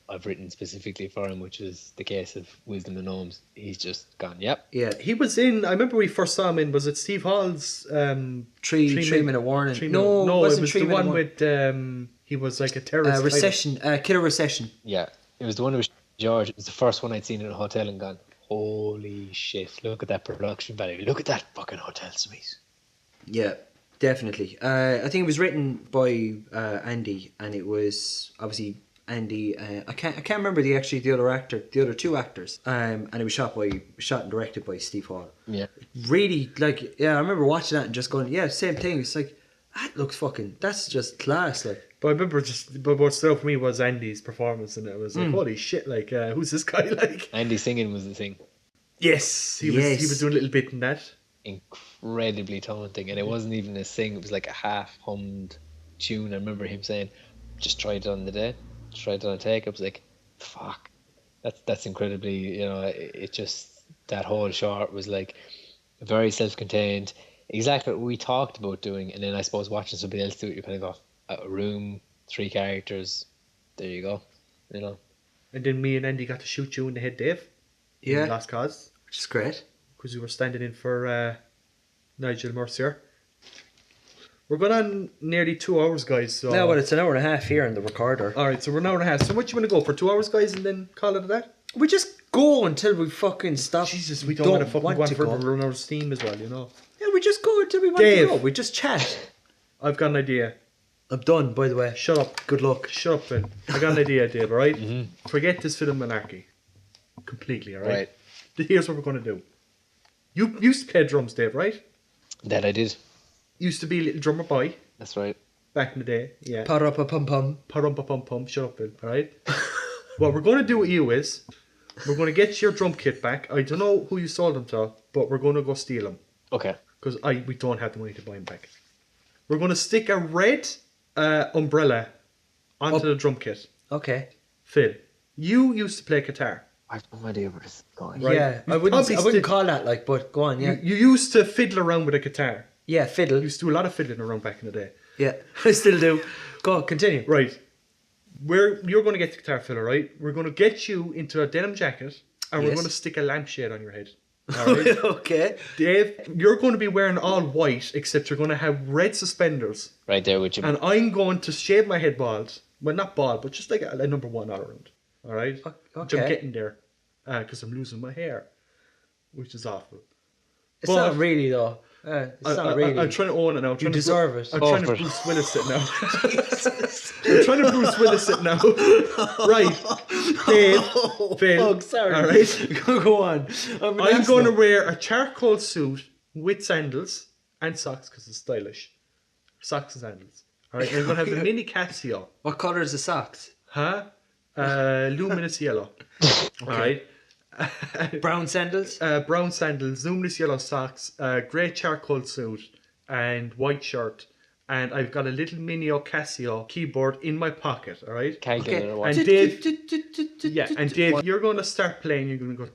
I've written specifically for him, which is the case of Wisdom and Gnomes, he's just gone, yep. Yeah, he was in, I remember we first saw him in, was it Steve Hall's... 3-minute warning. It No, was it the one with, he was like a terrorist. Recession, Killer Recession. Yeah, it was the one with George. It was the first one I'd seen in a hotel and gone, holy shit, look at that production value, look at that fucking hotel suite. Yeah, definitely. I think it was written by Andy, and it was obviously Andy. I can't remember the other 2 actors. And it was shot and directed by Steve Hall. Yeah. Really, like, I remember watching that and just going, yeah, same thing. It's like, that's just class, like. But I remember but what stood out for me was Andy's performance, and it was like, holy shit, like, who's this guy, like? Andy singing was the thing. Yes, he was doing a little bit in that. Incredibly taunting, and it wasn't even a sing, it was like a half hummed tune. I remember him saying, just try it on the day, try it on a take. I was like, fuck, that's incredibly, it just, that whole short was like very self-contained, exactly what we talked about doing. And then I suppose watching somebody else do it, you kind of go, a room, 3 characters, there you go, And then me and Andy got to shoot you in the head, Dave. Yeah. In Last Cause. Which is great. Because we were standing in for Nigel Mercier. We're going on nearly 2 hours, guys. So. No, but it's an hour and a half here in the recorder. Alright, so we're an hour and a half. So what you want to go for, 2 hours, guys, and then call it a that? We just go until we fucking stop. Jesus, we don't want to fucking go on for run out of steam as well, Yeah, we just go until we want Dave. to go. We just chat. I've got an idea. I'm done, by the way. Shut up. Good luck. Shut up, Phil. I got an idea, Dave, alright? Mm-hmm. Forget this film monarchy. Completely, alright? Right. Here's what we're going to do. You used to play drums, Dave, right? That I did. Used to be a little drummer boy. That's right. back in the day. Yeah. Pa-ra-pa-pum-pum. Pum. Shut up, Bill. All right. What we're going to do with you is we're going to get your drum kit back. I don't know who you sold them to, but we're going to go steal them Okay. because we don't have the money to buy them back. We're going to stick a red umbrella onto the drum kit. Okay. Phil, you used to play guitar. I have no idea where this is going. Right. Yeah, You I wouldn't probably call that like, but go on, yeah. You used to fiddle around with a guitar. Yeah, fiddle. You used to do a lot of fiddling around back in the day. Yeah, I still do. Go on, continue. Right. You're going to get the guitar filler, right? We're going to get you into a denim jacket and we're Yes. going to stick a lampshade on your head. All right? Okay. Dave, you're going to be wearing all white except you're going to have red suspenders. Right there with you. And I'm going to shave my head bald. Well, not bald, but just like a number one all around. All right? Which I'm Okay. getting there because I'm losing my hair, which is awful. It's But- not really, though. It's not really. I'm trying to own it now. You deserve it. I'm Go trying to for it. Bruce Willis it now. I'm trying to Bruce Willis it now. Right. Dave, Phil. Oh, sorry. All right. Go on. I'm going to wear a charcoal suit with sandals and socks because it's stylish. Socks and sandals. All right. And I'm going to have the mini Casio. What colour is the socks? Huh? Luminous yellow. All right. Brown sandals? Brown sandals, luminous yellow socks, grey charcoal suit, and white shirt. And I've got a little mini Casio keyboard in my pocket, alright? Can't get it or what. And Dave, yeah, and Dave, you're going to start playing, you're going to go,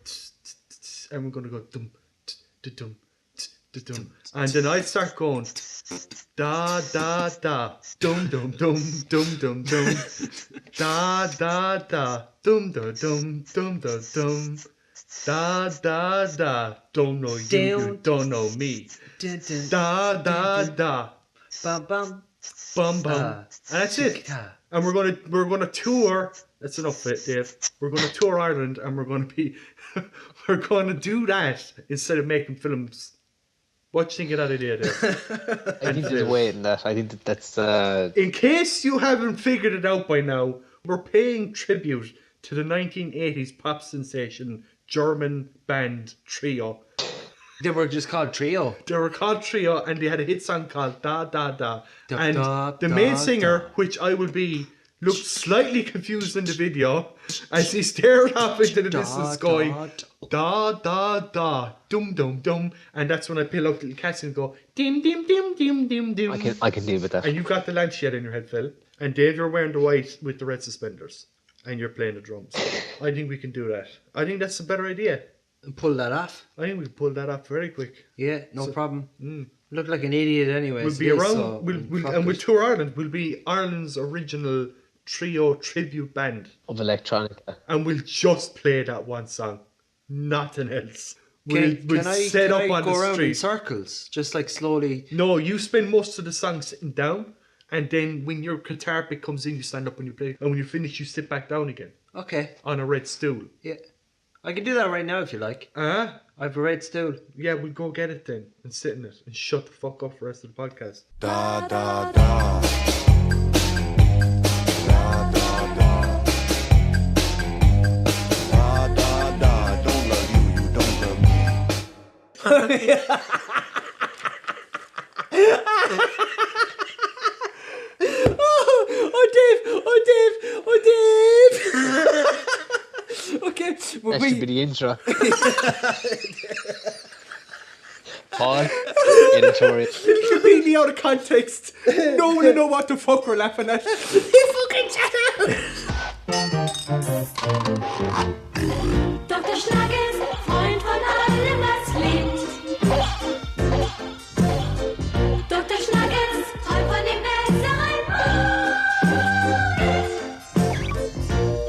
and we're going to go, dum, dum, dum. And then I start going, da, da, da, dum, dum, dum, dum, dum, dum, da, da, da, dum, da, dum, dum, da, dum, da, da, da, don't know you don't know me, da, da, da, Bum, bum. bum, bum, and that's it. And we're gonna tour. That's enough of it, Dave. We're gonna tour Ireland, and we're gonna be, we're gonna do that instead of making films. What do you think of that idea, Dave? I think there's a way in that. I think that's. In case you haven't figured it out by now, we're paying tribute to the 1980s pop sensation German band Trio. They were just called Trio. They were called Trio, and they had a hit song called Da Da Da. Da, And da, the da, main singer, da. which I will be, looked slightly confused in the video as he stared off into the distance going, da da da, dum dum dum. And that's when I pull out the little Cassie and go, dim dim dim dim dim dim. I can deal with that. And you've got the lampshade in your head, Phil. And Dave, you're wearing the white with the red suspenders. And you're playing the drums. I think we can do that. I think that's a better idea. And pull that off. I think we can pull that off very quick. Yeah, no problem. Look like an idiot anyway. We'll be around, and we'll tour Ireland. We'll be Ireland's original Trio tribute band. Of electronica. And we'll just play that one song. Nothing else. We'll Can I set up on go the around in street. circles? Just like slowly. No, you spend most of the song sitting down. And then when your guitar pick comes in, you stand up and you play. And when you finish, you sit back down again. Okay. On a red stool. Yeah. I can do that right now if you like. I have a red stool. Yeah, we'll go get it then. And sit in it. And shut the fuck up for the rest of the podcast. Da da da. Da da da. Da da da. Don't love you, you don't love me. Okay. That should be the intro. Paul, editorial. Completely out of context. No one will know what the fuck we're laughing at. Dr. Schnaggels, Freund von allem, was lebt. Dr. Schnaggels, Freund von dem besseren Morgen.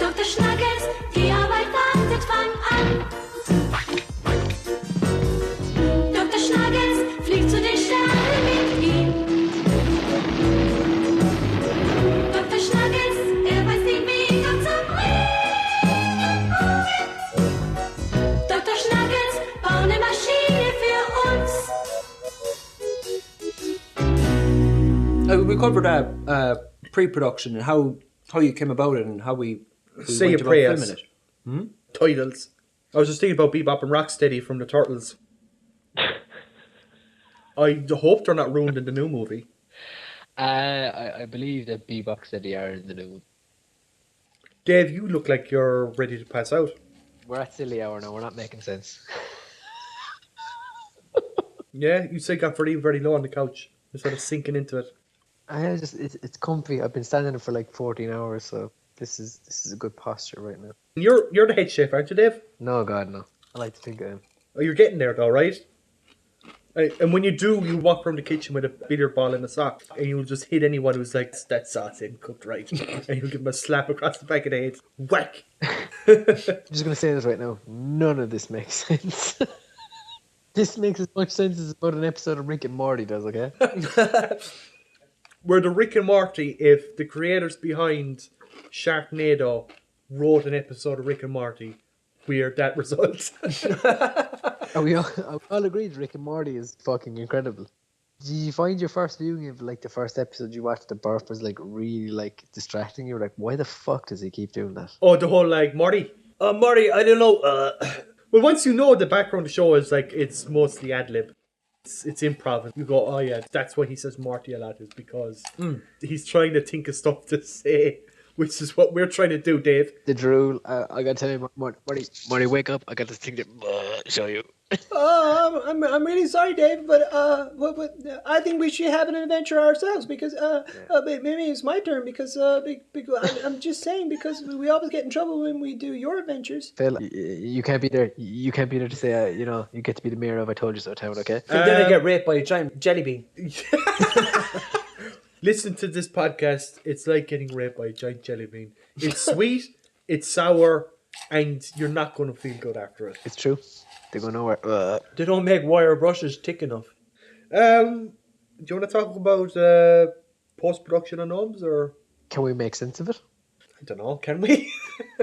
Dr. Schnaggels, die Arbeit wartet, fang an. Dr. Schnaggels, flieg zu den Sternen mit ihm. Dr. Schnaggels, weiß den Weg zum Dr. Schnaggels, bau eine Maschine für uns. We covered pre-production and how you came about it and how we Say went your about prayers. filming it. Titles. I was just thinking about Bebop and Rocksteady from the Turtles. I hope they're not ruined in the new movie. I believe that Bebop said they are in the new. Dave, you look like you're ready to pass out. We're at silly hour now. We're not making sense. Yeah, you said got very, very low on the couch. You're sort of sinking into it. It's comfy. I've been standing there for like 14 hours, so this is a good posture right now. You're the head chef, aren't you, Dave? No, God, no. I like to think I am. Oh, you're getting there though, right? And when you do, you walk from the kitchen with a billiard ball and a sock, and you'll just hit anyone who's like, that sauce ain't cooked right. And you'll give them a slap across the back of the head. Whack! I'm just going to say this right now. None of this makes sense. This makes as much sense as about an episode of Rick and Morty does, okay? Where the Rick and Morty, if the creators behind Sharknado wrote an episode of Rick and Morty, where that results. We all agreed Rick and Morty is fucking incredible. Did you find your first viewing of like the first episode you watched, the birth was like really like distracting? You were like, why the fuck does he keep doing that? Oh, the whole like, Morty, I don't know. Well, once you know the background of the show is like, it's mostly ad-lib. It's improv. You go, oh yeah, that's why he says Morty a lot, is because he's trying to think of stuff to say, which is what we're trying to do, Dave. The drool, I gotta tell you, Morty, wake up, I got this thing to show you. I'm really sorry, Dave, but I think we should have an adventure ourselves because maybe it's my turn because I'm just saying because we always get in trouble when we do your adventures. Phil, you can't be there. You can't be there to say, you get to be the mayor of I Told You So town, okay? And then I get raped by a giant jelly bean. Listen to this podcast. It's like getting raped by a giant jelly bean. It's sweet, it's sour, and you're not going to feel good after it. It's true. They go nowhere. They don't make wire brushes thick enough. Do you want to talk about post-production on Gnomes, or? Can we make sense of it? I don't know, can we?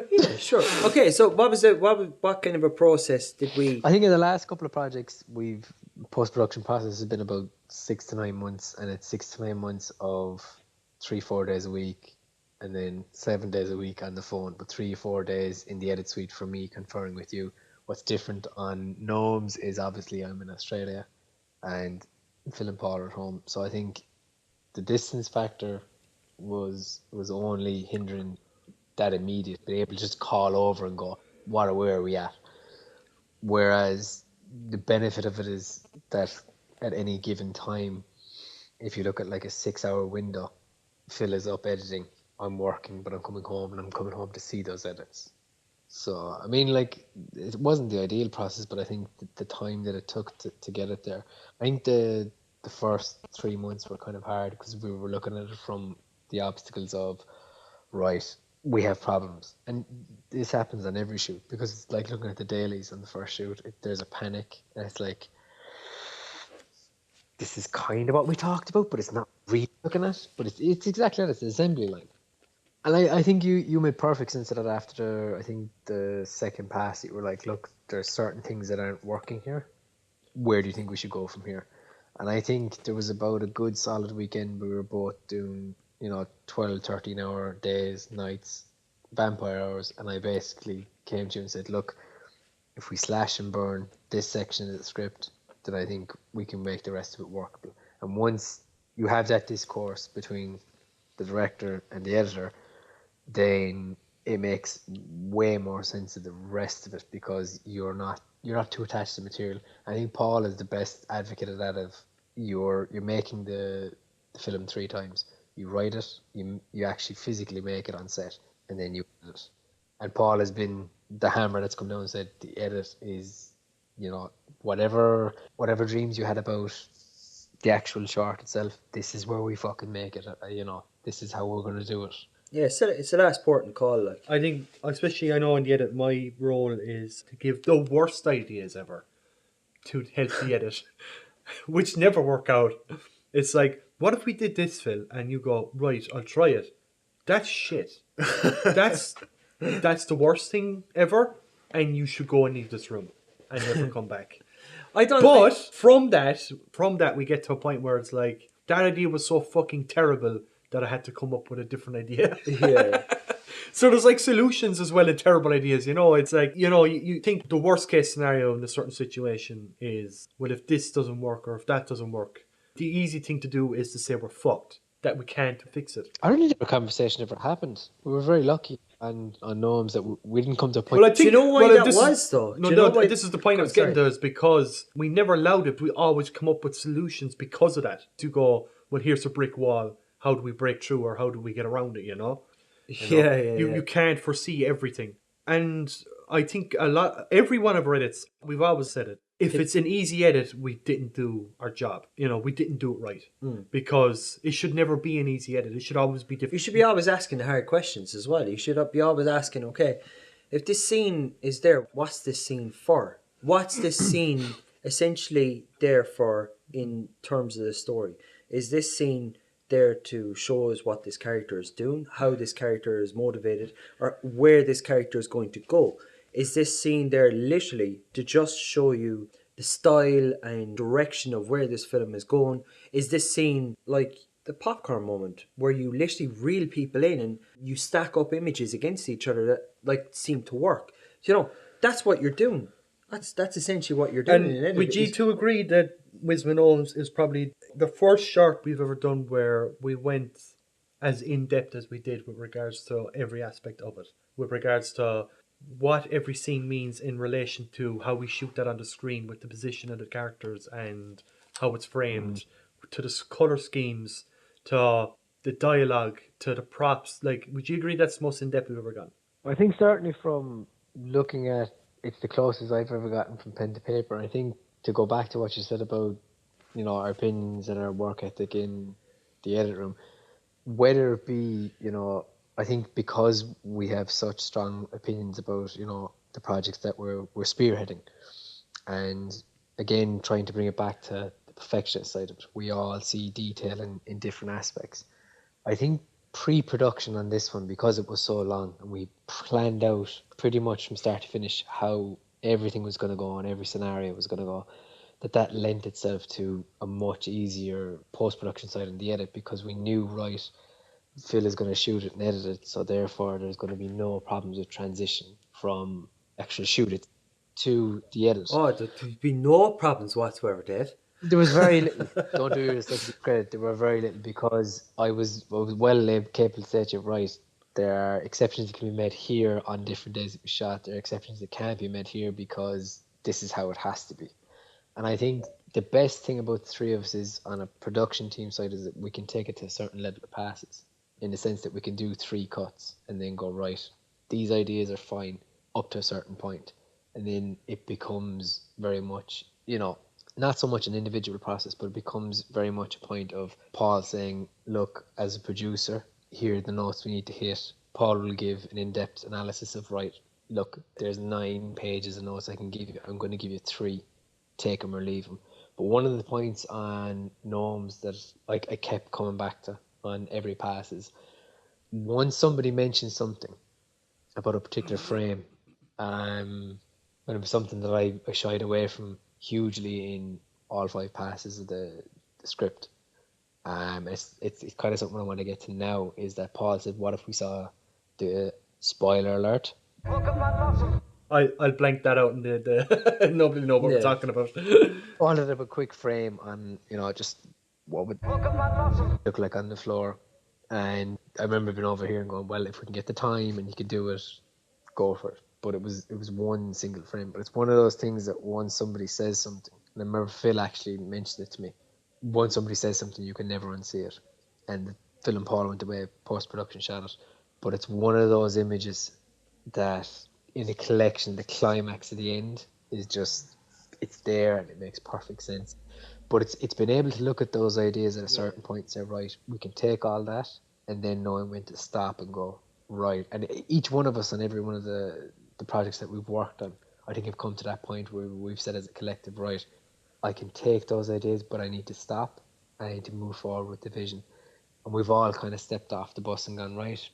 Yeah, sure. Okay, so what kind of a process did we... I think in the last couple of projects, post-production process has been about 6 to 9 months, and it's 6 to 9 months of 3-4 days a week, and then 7 days a week on the phone, but 3-4 days in the edit suite for me conferring with you. What's different on Gnomes is obviously I'm in Australia and Phil and Paul are at home. So I think the distance factor was only hindering that immediate, being able to just call over and go, where are we at? Whereas the benefit of it is that at any given time, if you look at like a 6-hour window, Phil is up editing, I'm working, but I'm coming home and I'm coming home to see those edits. So, I mean, like, it wasn't the ideal process, but I think the time that it took to get it there, I think the first 3 months were kind of hard because we were looking at it from the obstacles of, right, we have problems. And this happens on every shoot because it's like looking at the dailies on the first shoot, there's a panic, and it's like, this is kind of what we talked about, but it's not really looking at, but it's exactly that, it's an assembly line. And I think you made perfect sense of that after, I think, the second pass. You were like, look, there's certain things that aren't working here. Where do you think we should go from here? And I think there was about a good solid weekend. We were both doing, 12, 13-hour days, nights, vampire hours. And I basically came to you and said, look, if we slash and burn this section of the script, then I think we can make the rest of it workable. And once you have that discourse between the director and the editor, then it makes way more sense of the rest of it because you're not too attached to the material. I think Paul is the best advocate of that. Of you're making the film 3 times. You write it, you actually physically make it on set, and then you edit it. And Paul has been the hammer that's come down and said the edit is, whatever dreams you had about the actual short itself, this is where we fucking make it. This is how we're going to do it. Yeah, it's the last port and call. Like, I think, especially I know in the edit, my role is to give the worst ideas ever to help the edit, which never work out. It's like, what if we did this, Phil? And you go, right, I'll try it. That's shit. That's the worst thing ever, and you should go and leave this room and never come back. From that we get to a point where it's like, that idea was so fucking terrible that I had to come up with a different idea. Yeah. So there's like solutions as well as terrible ideas, It's like, you think the worst case scenario in a certain situation is, well, if this doesn't work or if that doesn't work, the easy thing to do is to say we're fucked. that we can't fix it. I don't think a conversation ever happened. We were very lucky on Gnomes that we didn't come to a point. Well, I think, Do you know why that this was, is, though? No, Do you no, know why- this is the point I was Sorry. getting to, is because we never allowed it. We always come up with solutions because of that. To go, well, here's a brick wall. How do we break through, or how do we get around it, you know? You can't foresee everything. And I think every one of our edits, we've always said it. If it's an easy edit, we didn't do our job. You know, we didn't do it right. Because it should never be an easy edit. It should always be different. You should be always asking the hard questions as well. You should be always asking, okay, if this scene is there, what's this scene for? What's this scene essentially there for in terms of the story? Is this scene there to show us what this character is doing, how this character is motivated, or where this character is going to go? Is this scene there literally to just show you the style and direction of where this film is going? Is this scene like the popcorn moment where you literally reel people in and you stack up images against each other that like seem to work? You know, that's what you're doing. That's essentially what you're doing. And would you two agree that Wisman Holmes is probably the first short we've ever done where we went as in-depth as we did with regards to every aspect of it, with regards to what every scene means in relation to how we shoot that on the screen, with the position of the characters and how it's framed, to the colour schemes, to the dialogue, to the props? Like, would you agree that's the most in-depth we've ever gone? I think certainly from looking at, it's the closest I've ever gotten from pen to paper. I think to go back to what you said about, you know, our opinions and our work ethic in the edit room, whether it be, you know, I think because we have such strong opinions about, you know, the projects that we're spearheading, and again, trying to bring it back to the perfectionist side of it, we all see detail in different aspects. I think pre-production on this one, because it was so long and we planned out pretty much from start to finish how everything was going to go and every scenario was going to go, that lent itself to a much easier post-production side in the edit, because we knew, right, Phil is going to shoot it and edit it, so therefore there's going to be no problems with transition from actual shoot it to the edit. Oh, there'd be no problems whatsoever, Dave. There was very little. Don't do yourself credit. There were very little, because I was well capable to say to you, right, there are exceptions that can be made here on different days that we shot. There are exceptions that can't be made here because this is how it has to be. And I think the best thing about the three of us is, on a production team side, is that we can take it to a certain level of passes, in the sense that we can do 3 cuts and then go, right, these ideas are fine up to a certain point. And then it becomes very much, you know, not so much an individual process, but it becomes very much a point of Paul saying, look, as a producer, here are the notes we need to hit. Paul will give an in-depth analysis of, right, look, there's 9 pages of notes I can give you. I'm going to give you 3. Take them or leave them. But one of the points on Gnomes that I kept coming back to on every pass is, once somebody mentioned something about a particular frame, and it was something that I shied away from hugely in all 5 passes of the script. It's kind of something I want to get to now, is that Paul said, what if we saw the spoiler alert? I'll blank that out, and the nobody know what we're talking about. Paul did up a quick frame on, you know, just what would look like on the floor. And I remember being over here and going, well, if we can get the time and you can do it, go for it. But it was one single frame. But it's one of those things that once somebody says something, and I remember Phil actually mentioned it to me, once somebody says something, you can never unsee it. And Phil and Paul went away, post-production shot it. But it's one of those images that, in a collection, the climax at the end is just, it's there and it makes perfect sense. But it's been able to look at those ideas at a certain point and say, right, we can take all that, and then knowing when to stop and go, right. And each one of us on every one of the projects that we've worked on, I think have come to that point where we've said as a collective, right, I can take those ideas, but I need to stop. I need to move forward with the vision. And we've all kind of stepped off the bus and gone, right,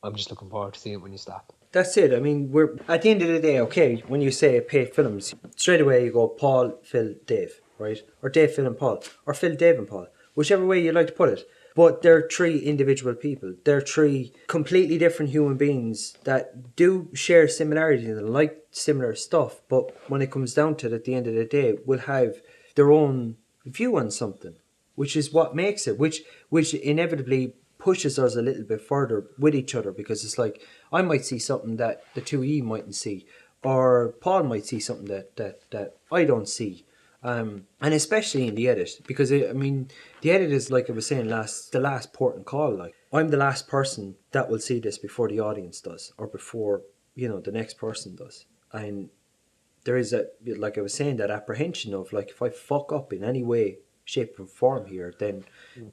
I'm just looking forward to seeing it when you stop. That's it. I mean, we're at the end of the day, okay, when you say Apate Films, straight away you go Paul, Phil, Dave, right? Or Dave, Phil and Paul. Or Phil, Dave and Paul. Whichever way you like to put it. But they're 3 individual people. They're 3 completely different human beings that do share similarities and like similar stuff. But when it comes down to it, at the end of the day, will have their own view on something. which is what makes it, which inevitably pushes us a little bit further with each other, because it's like I might see something that the two of you mightn't see, or Paul might see something that I don't see. And especially in the edit, because I mean, the edit is, like I was saying, the last port and call. Like, I'm the last person that will see this before the audience does, or before, you know, the next person does. And there is like I was saying, that apprehension of, like, if I fuck up in any way, shape and form here, then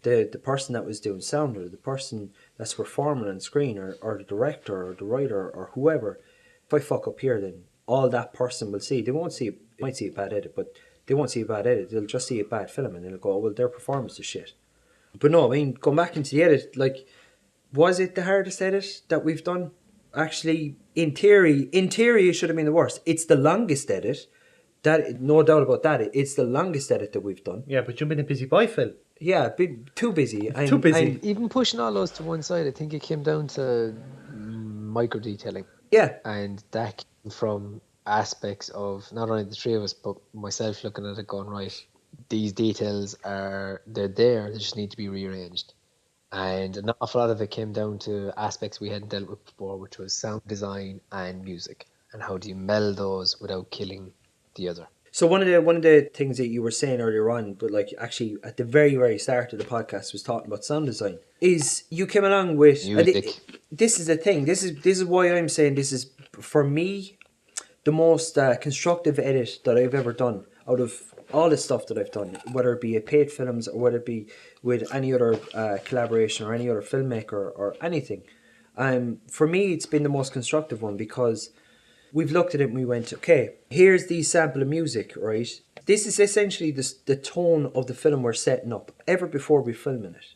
the person that was doing sound, or the person that's performing on screen, or the director or the writer or whoever, if I fuck up here, then all that person will see, they won't see, might see a bad edit, but they won't see a bad edit, they'll just see a bad film, and they'll go, oh, well, their performance is shit. But no, I mean, going back into the edit, like, was it the hardest edit that we've done? Actually, in theory, it should have been the worst. It's the longest edit. That, no doubt about that. It's the longest edit that we've done. Yeah, but you've been a busy boy, Phil. Yeah, too busy. Too busy. Even pushing all those to one side, I think it came down to micro detailing. Yeah. And that came from aspects of not only the three of us, but myself looking at it going, right, these details they're there, they just need to be rearranged. And an awful lot of it came down to aspects we hadn't dealt with before, which was sound design and music. And how do you meld those without killing the other? So one of the things that you were saying earlier on, but like actually at the very, very start of the podcast, was talking about sound design, is you came along with music. This is the thing. This is why I'm saying this is, for me, the most constructive edit that I've ever done out of all the stuff that I've done, whether it be Apate films or whether it be with any other collaboration or any other filmmaker or anything. For me, it's been the most constructive one, because we've looked at it and we went, okay, here's the sample of music, right? This is essentially the tone of the film we're setting up, ever before we're filming it.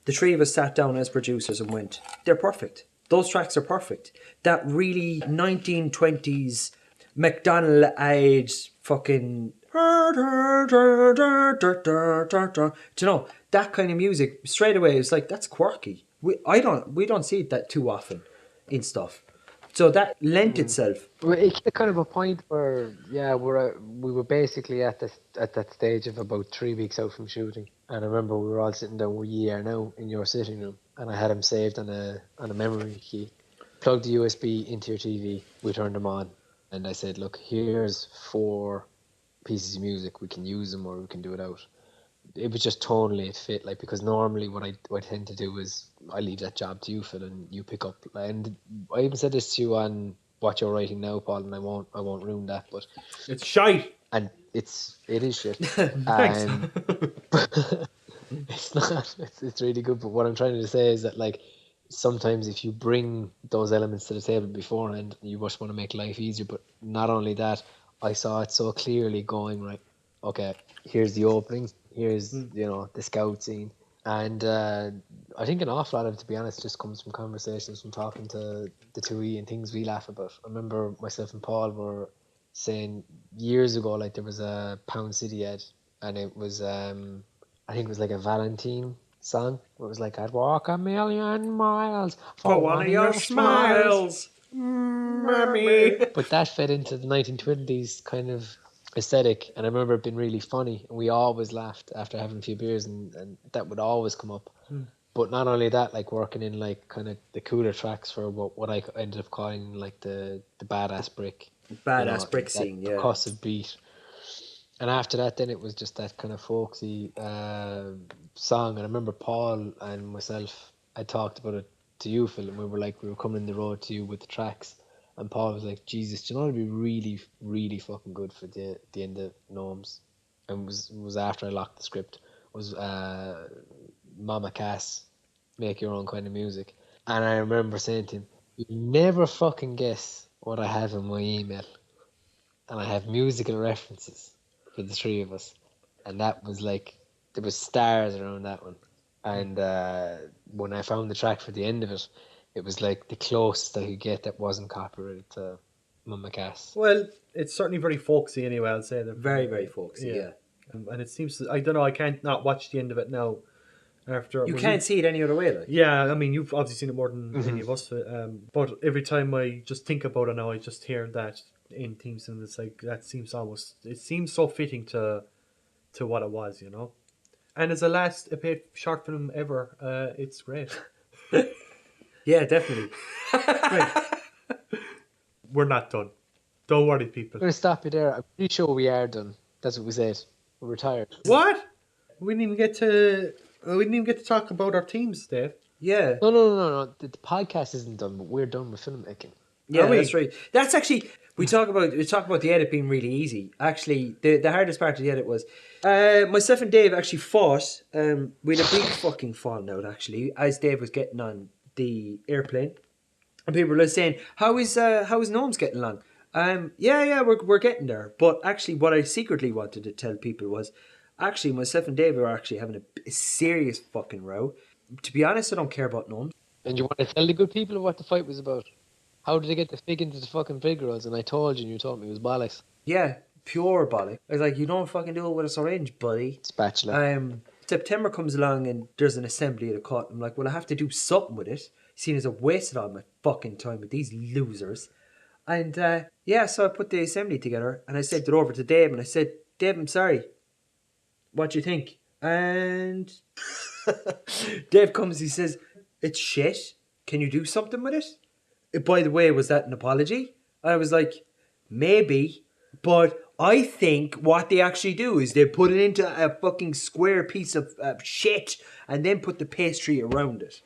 The three of us sat down as producers and went, they're perfect. Those tracks are perfect. That really 1920s McDonald age fucking... Do you know, that kind of music, straight away, it's like, that's quirky. We don't see it that too often in stuff. So that lent itself. It hit kind of a point where, yeah, we were basically at that stage of about 3 weeks out from shooting. And I remember we were all sitting down where you are now in your sitting room, and I had them saved on a memory key. Plugged the USB into your TV, we turned them on, and I said, look, here's 4 pieces of music, we can use them or we can do it out. It was just tonally it fit, like, because normally what I tend to do is I leave that job to you, Phil, and you pick up. And I even said this to you on what you're writing now, Paul, and I won't ruin that, but it's shite. And it is shit. Thanks. It's not. It's really good. But what I'm trying to say is that, like, sometimes if you bring those elements to the table beforehand, you just want to make life easier. But not only that, I saw it so clearly going, right, okay, here's the opening, here's the scout scene, and I think an awful lot of it, to be honest, just comes from conversations, from talking to the two of you and things we laugh about. I remember myself and Paul were saying years ago, like, there was a Pound City ad, and it was I think it was like a Valentine song. It was like, I'd walk 1,000,000 miles for one of your smiles. Mommy. But that fed into the 1920s kind of aesthetic, and I remember it being really funny, and we always laughed after having a few beers, and that would always come up. But not only that, like, working in, like, kind of the cooler tracks for what I ended up calling, like, the badass brick. Badass brick scene, yeah. Percussive beat. And after that, then it was just that kind of folksy song. And I remember Paul and myself had talked about it to you, Phil, and we were coming in the road to you with the tracks, and Paul was like, Jesus, do you know what would be really, really fucking good for the end of Gnomes? And it was after I locked the script, was Mama Cass, Make Your Own Kind of Music. And I remember saying to him, you never fucking guess what I have in my email. And I have musical references for the three of us. And that was like, there was stars around that one. And when I found the track for the end of it, it was like the closest I could get that wasn't copyrighted to Mama Cass. Well, it's certainly very folksy anyway, I'll say. That Very, very folksy, yeah. And it seems, I don't know, I can't not watch the end of it now. After you can't see it any other way, like. Yeah, I mean, you've obviously seen it more than any of us. But every time I just think about it now, I just hear that in themes, and it's like, that seems almost, it seems so fitting to what it was, you know. And as a last Apate short film ever, it's great. Yeah, definitely. We're not done. Don't worry, people. I'm going to stop you there. I'm pretty sure we are done. That's what we said. We're retired. What? We didn't even get to talk about our teams, Dave. Yeah. No. The podcast isn't done, but we're done with filmmaking. Yeah, Are we? that's right. That's actually we talk about the edit being really easy. Actually, the hardest part of the edit was myself and Dave actually fought. We had a big fucking falling out actually as Dave was getting on the airplane, and people were saying, "How is Gnomes getting along?" Yeah, we're getting there. But actually, what I secretly wanted to tell people was, actually, myself and Dave were actually having a serious fucking row. To be honest, I don't care about Gnomes. And you want to tell the good people what the fight was about? How did they get the fig into the fucking pig rolls? And I told you and you told me it was bollocks. Yeah, pure bollock. I was like, you don't fucking do it with a syringe, buddy. Spatula. September comes along and there's an assembly at a cut. I'm like, well, I have to do something with it, seeing as I wasted all my fucking time with these losers. And so I put the assembly together and I sent it over to Dave and I said, Dave, I'm sorry. What do you think? And Dave comes, he says, it's shit. Can you do something with it? By the way, was that an apology? I was like, maybe, but I think what they actually do is they put it into a fucking square piece of shit and then put the pastry around it.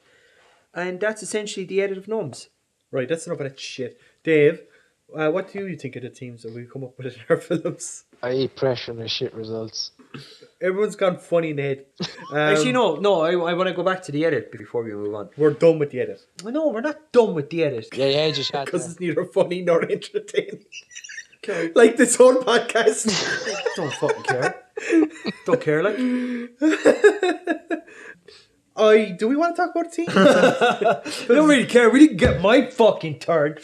And that's essentially the edit of Gnomes. Right, that's enough of that shit. Dave, what do you think of the teams that we've come up with in our films? I eat pressure and I shit results. Everyone's gone funny in the head. Actually, no, I want to go back to the edit before we move on. We're done with the edit. No, we're not done with the edit. Yeah, just shot Because there. it's neither funny nor entertaining. Like this whole podcast. Don't fucking care. Don't care, like. Do we want to talk about the team? I don't really care. We didn't get my fucking turn.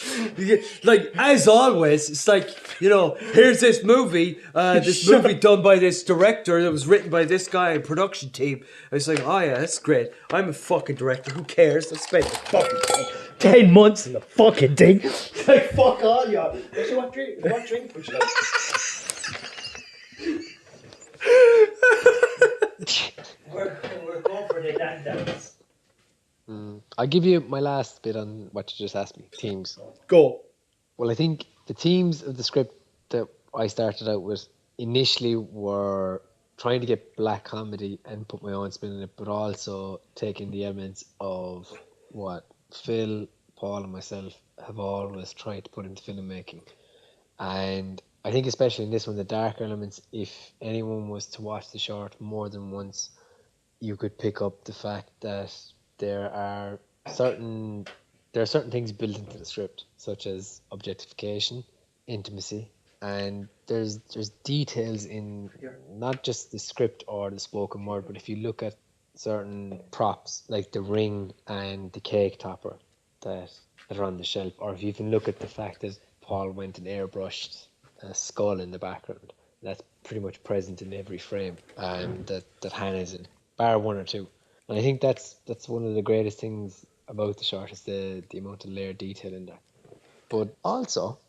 Like, as always, it's like, here's this movie. This movie done by this director that was written by this guy and production team. I was like, oh yeah, that's great. I'm a fucking director. Who cares? I spent the fucking 10 months in the fucking thing. Like, fuck all y'all. Actually, what drink would you like? We're going for the dandans. I'll give you my last bit on what you just asked me. Teams. Go. Well, I think the themes of the script that I started out with initially were trying to get black comedy and put my own spin on it, but also taking the elements of what Phil, Paul, and myself have always tried to put into filmmaking. And I think especially in this one, the dark elements, if anyone was to watch the short more than once, you could pick up the fact that there are certain things built into the script, such as objectification, intimacy, and there's details in not just the script or the spoken word, but if you look at certain props like the ring and the cake topper that are on the shelf, or if you even look at the fact that Paul went and airbrushed a skull in the background, that's pretty much present in every frame, and that Hannah's in, bar one or two. And I think that's one of the greatest things about the short is the amount of layered detail in that. But also,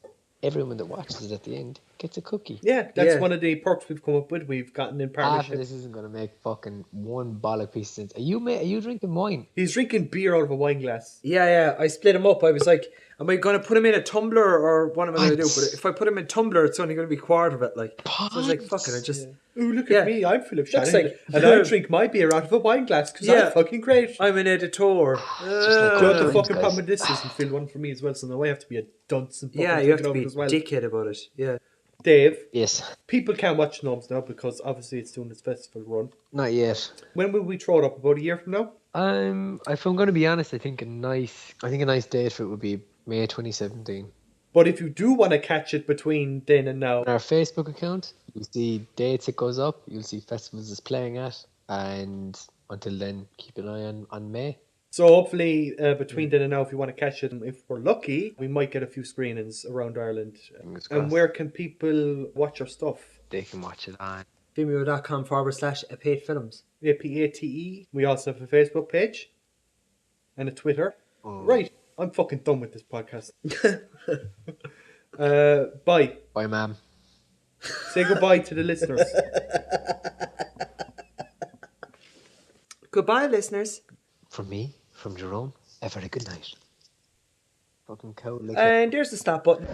everyone that watches it at the end gets a cookie. Yeah, that's one of the perks we've come up with. We've gotten in Half partnership. of this isn't going to make fucking one bollock piece of sense. Are you drinking wine? He's drinking beer out of a wine glass. Yeah, I split them up. I was like, am I going to put him in a tumbler or what am I going to do? But if I put him in a tumbler, it's only going to be a quarter of it. Like, so I was like, fuck it, I just... Ooh, look Yeah. at me, I'm Philip Looks Shannon. like- and I drink my beer out of a wine glass because I'm fucking great. I'm an editor. like Do you know what the Thanks, fucking guys. problem with this is? And Phil one for me as well, so now I have to be a dunce and fucking Yeah, you think have it to over be a as well. dickhead about it. Yeah. Dave, Yes. people can't watch Gnomes now because obviously it's doing its festival run. Not yet. When will we throw it up? About a year from now? If I'm going to be honest, I think a nice date for it would be May 2017. But if you do want to catch it between then and now, On our Facebook account, you'll see dates it goes up, you'll see festivals it's playing at, and until then, keep an eye on May. so hopefully between then and now, if you want to catch it, and if we're lucky, we might get a few screenings around Ireland. Fingers And crossed. where can people watch our stuff? They can watch it on. Vimeo.com/Apate Films. APATE. We also have a Facebook page and a Twitter. Oh. Right, I'm fucking done with this podcast. Bye. Bye, ma'am. Say goodbye to the listeners. Goodbye, listeners. From me, from Jerome, a very good night. Fucking cow lick. And there's the stop button.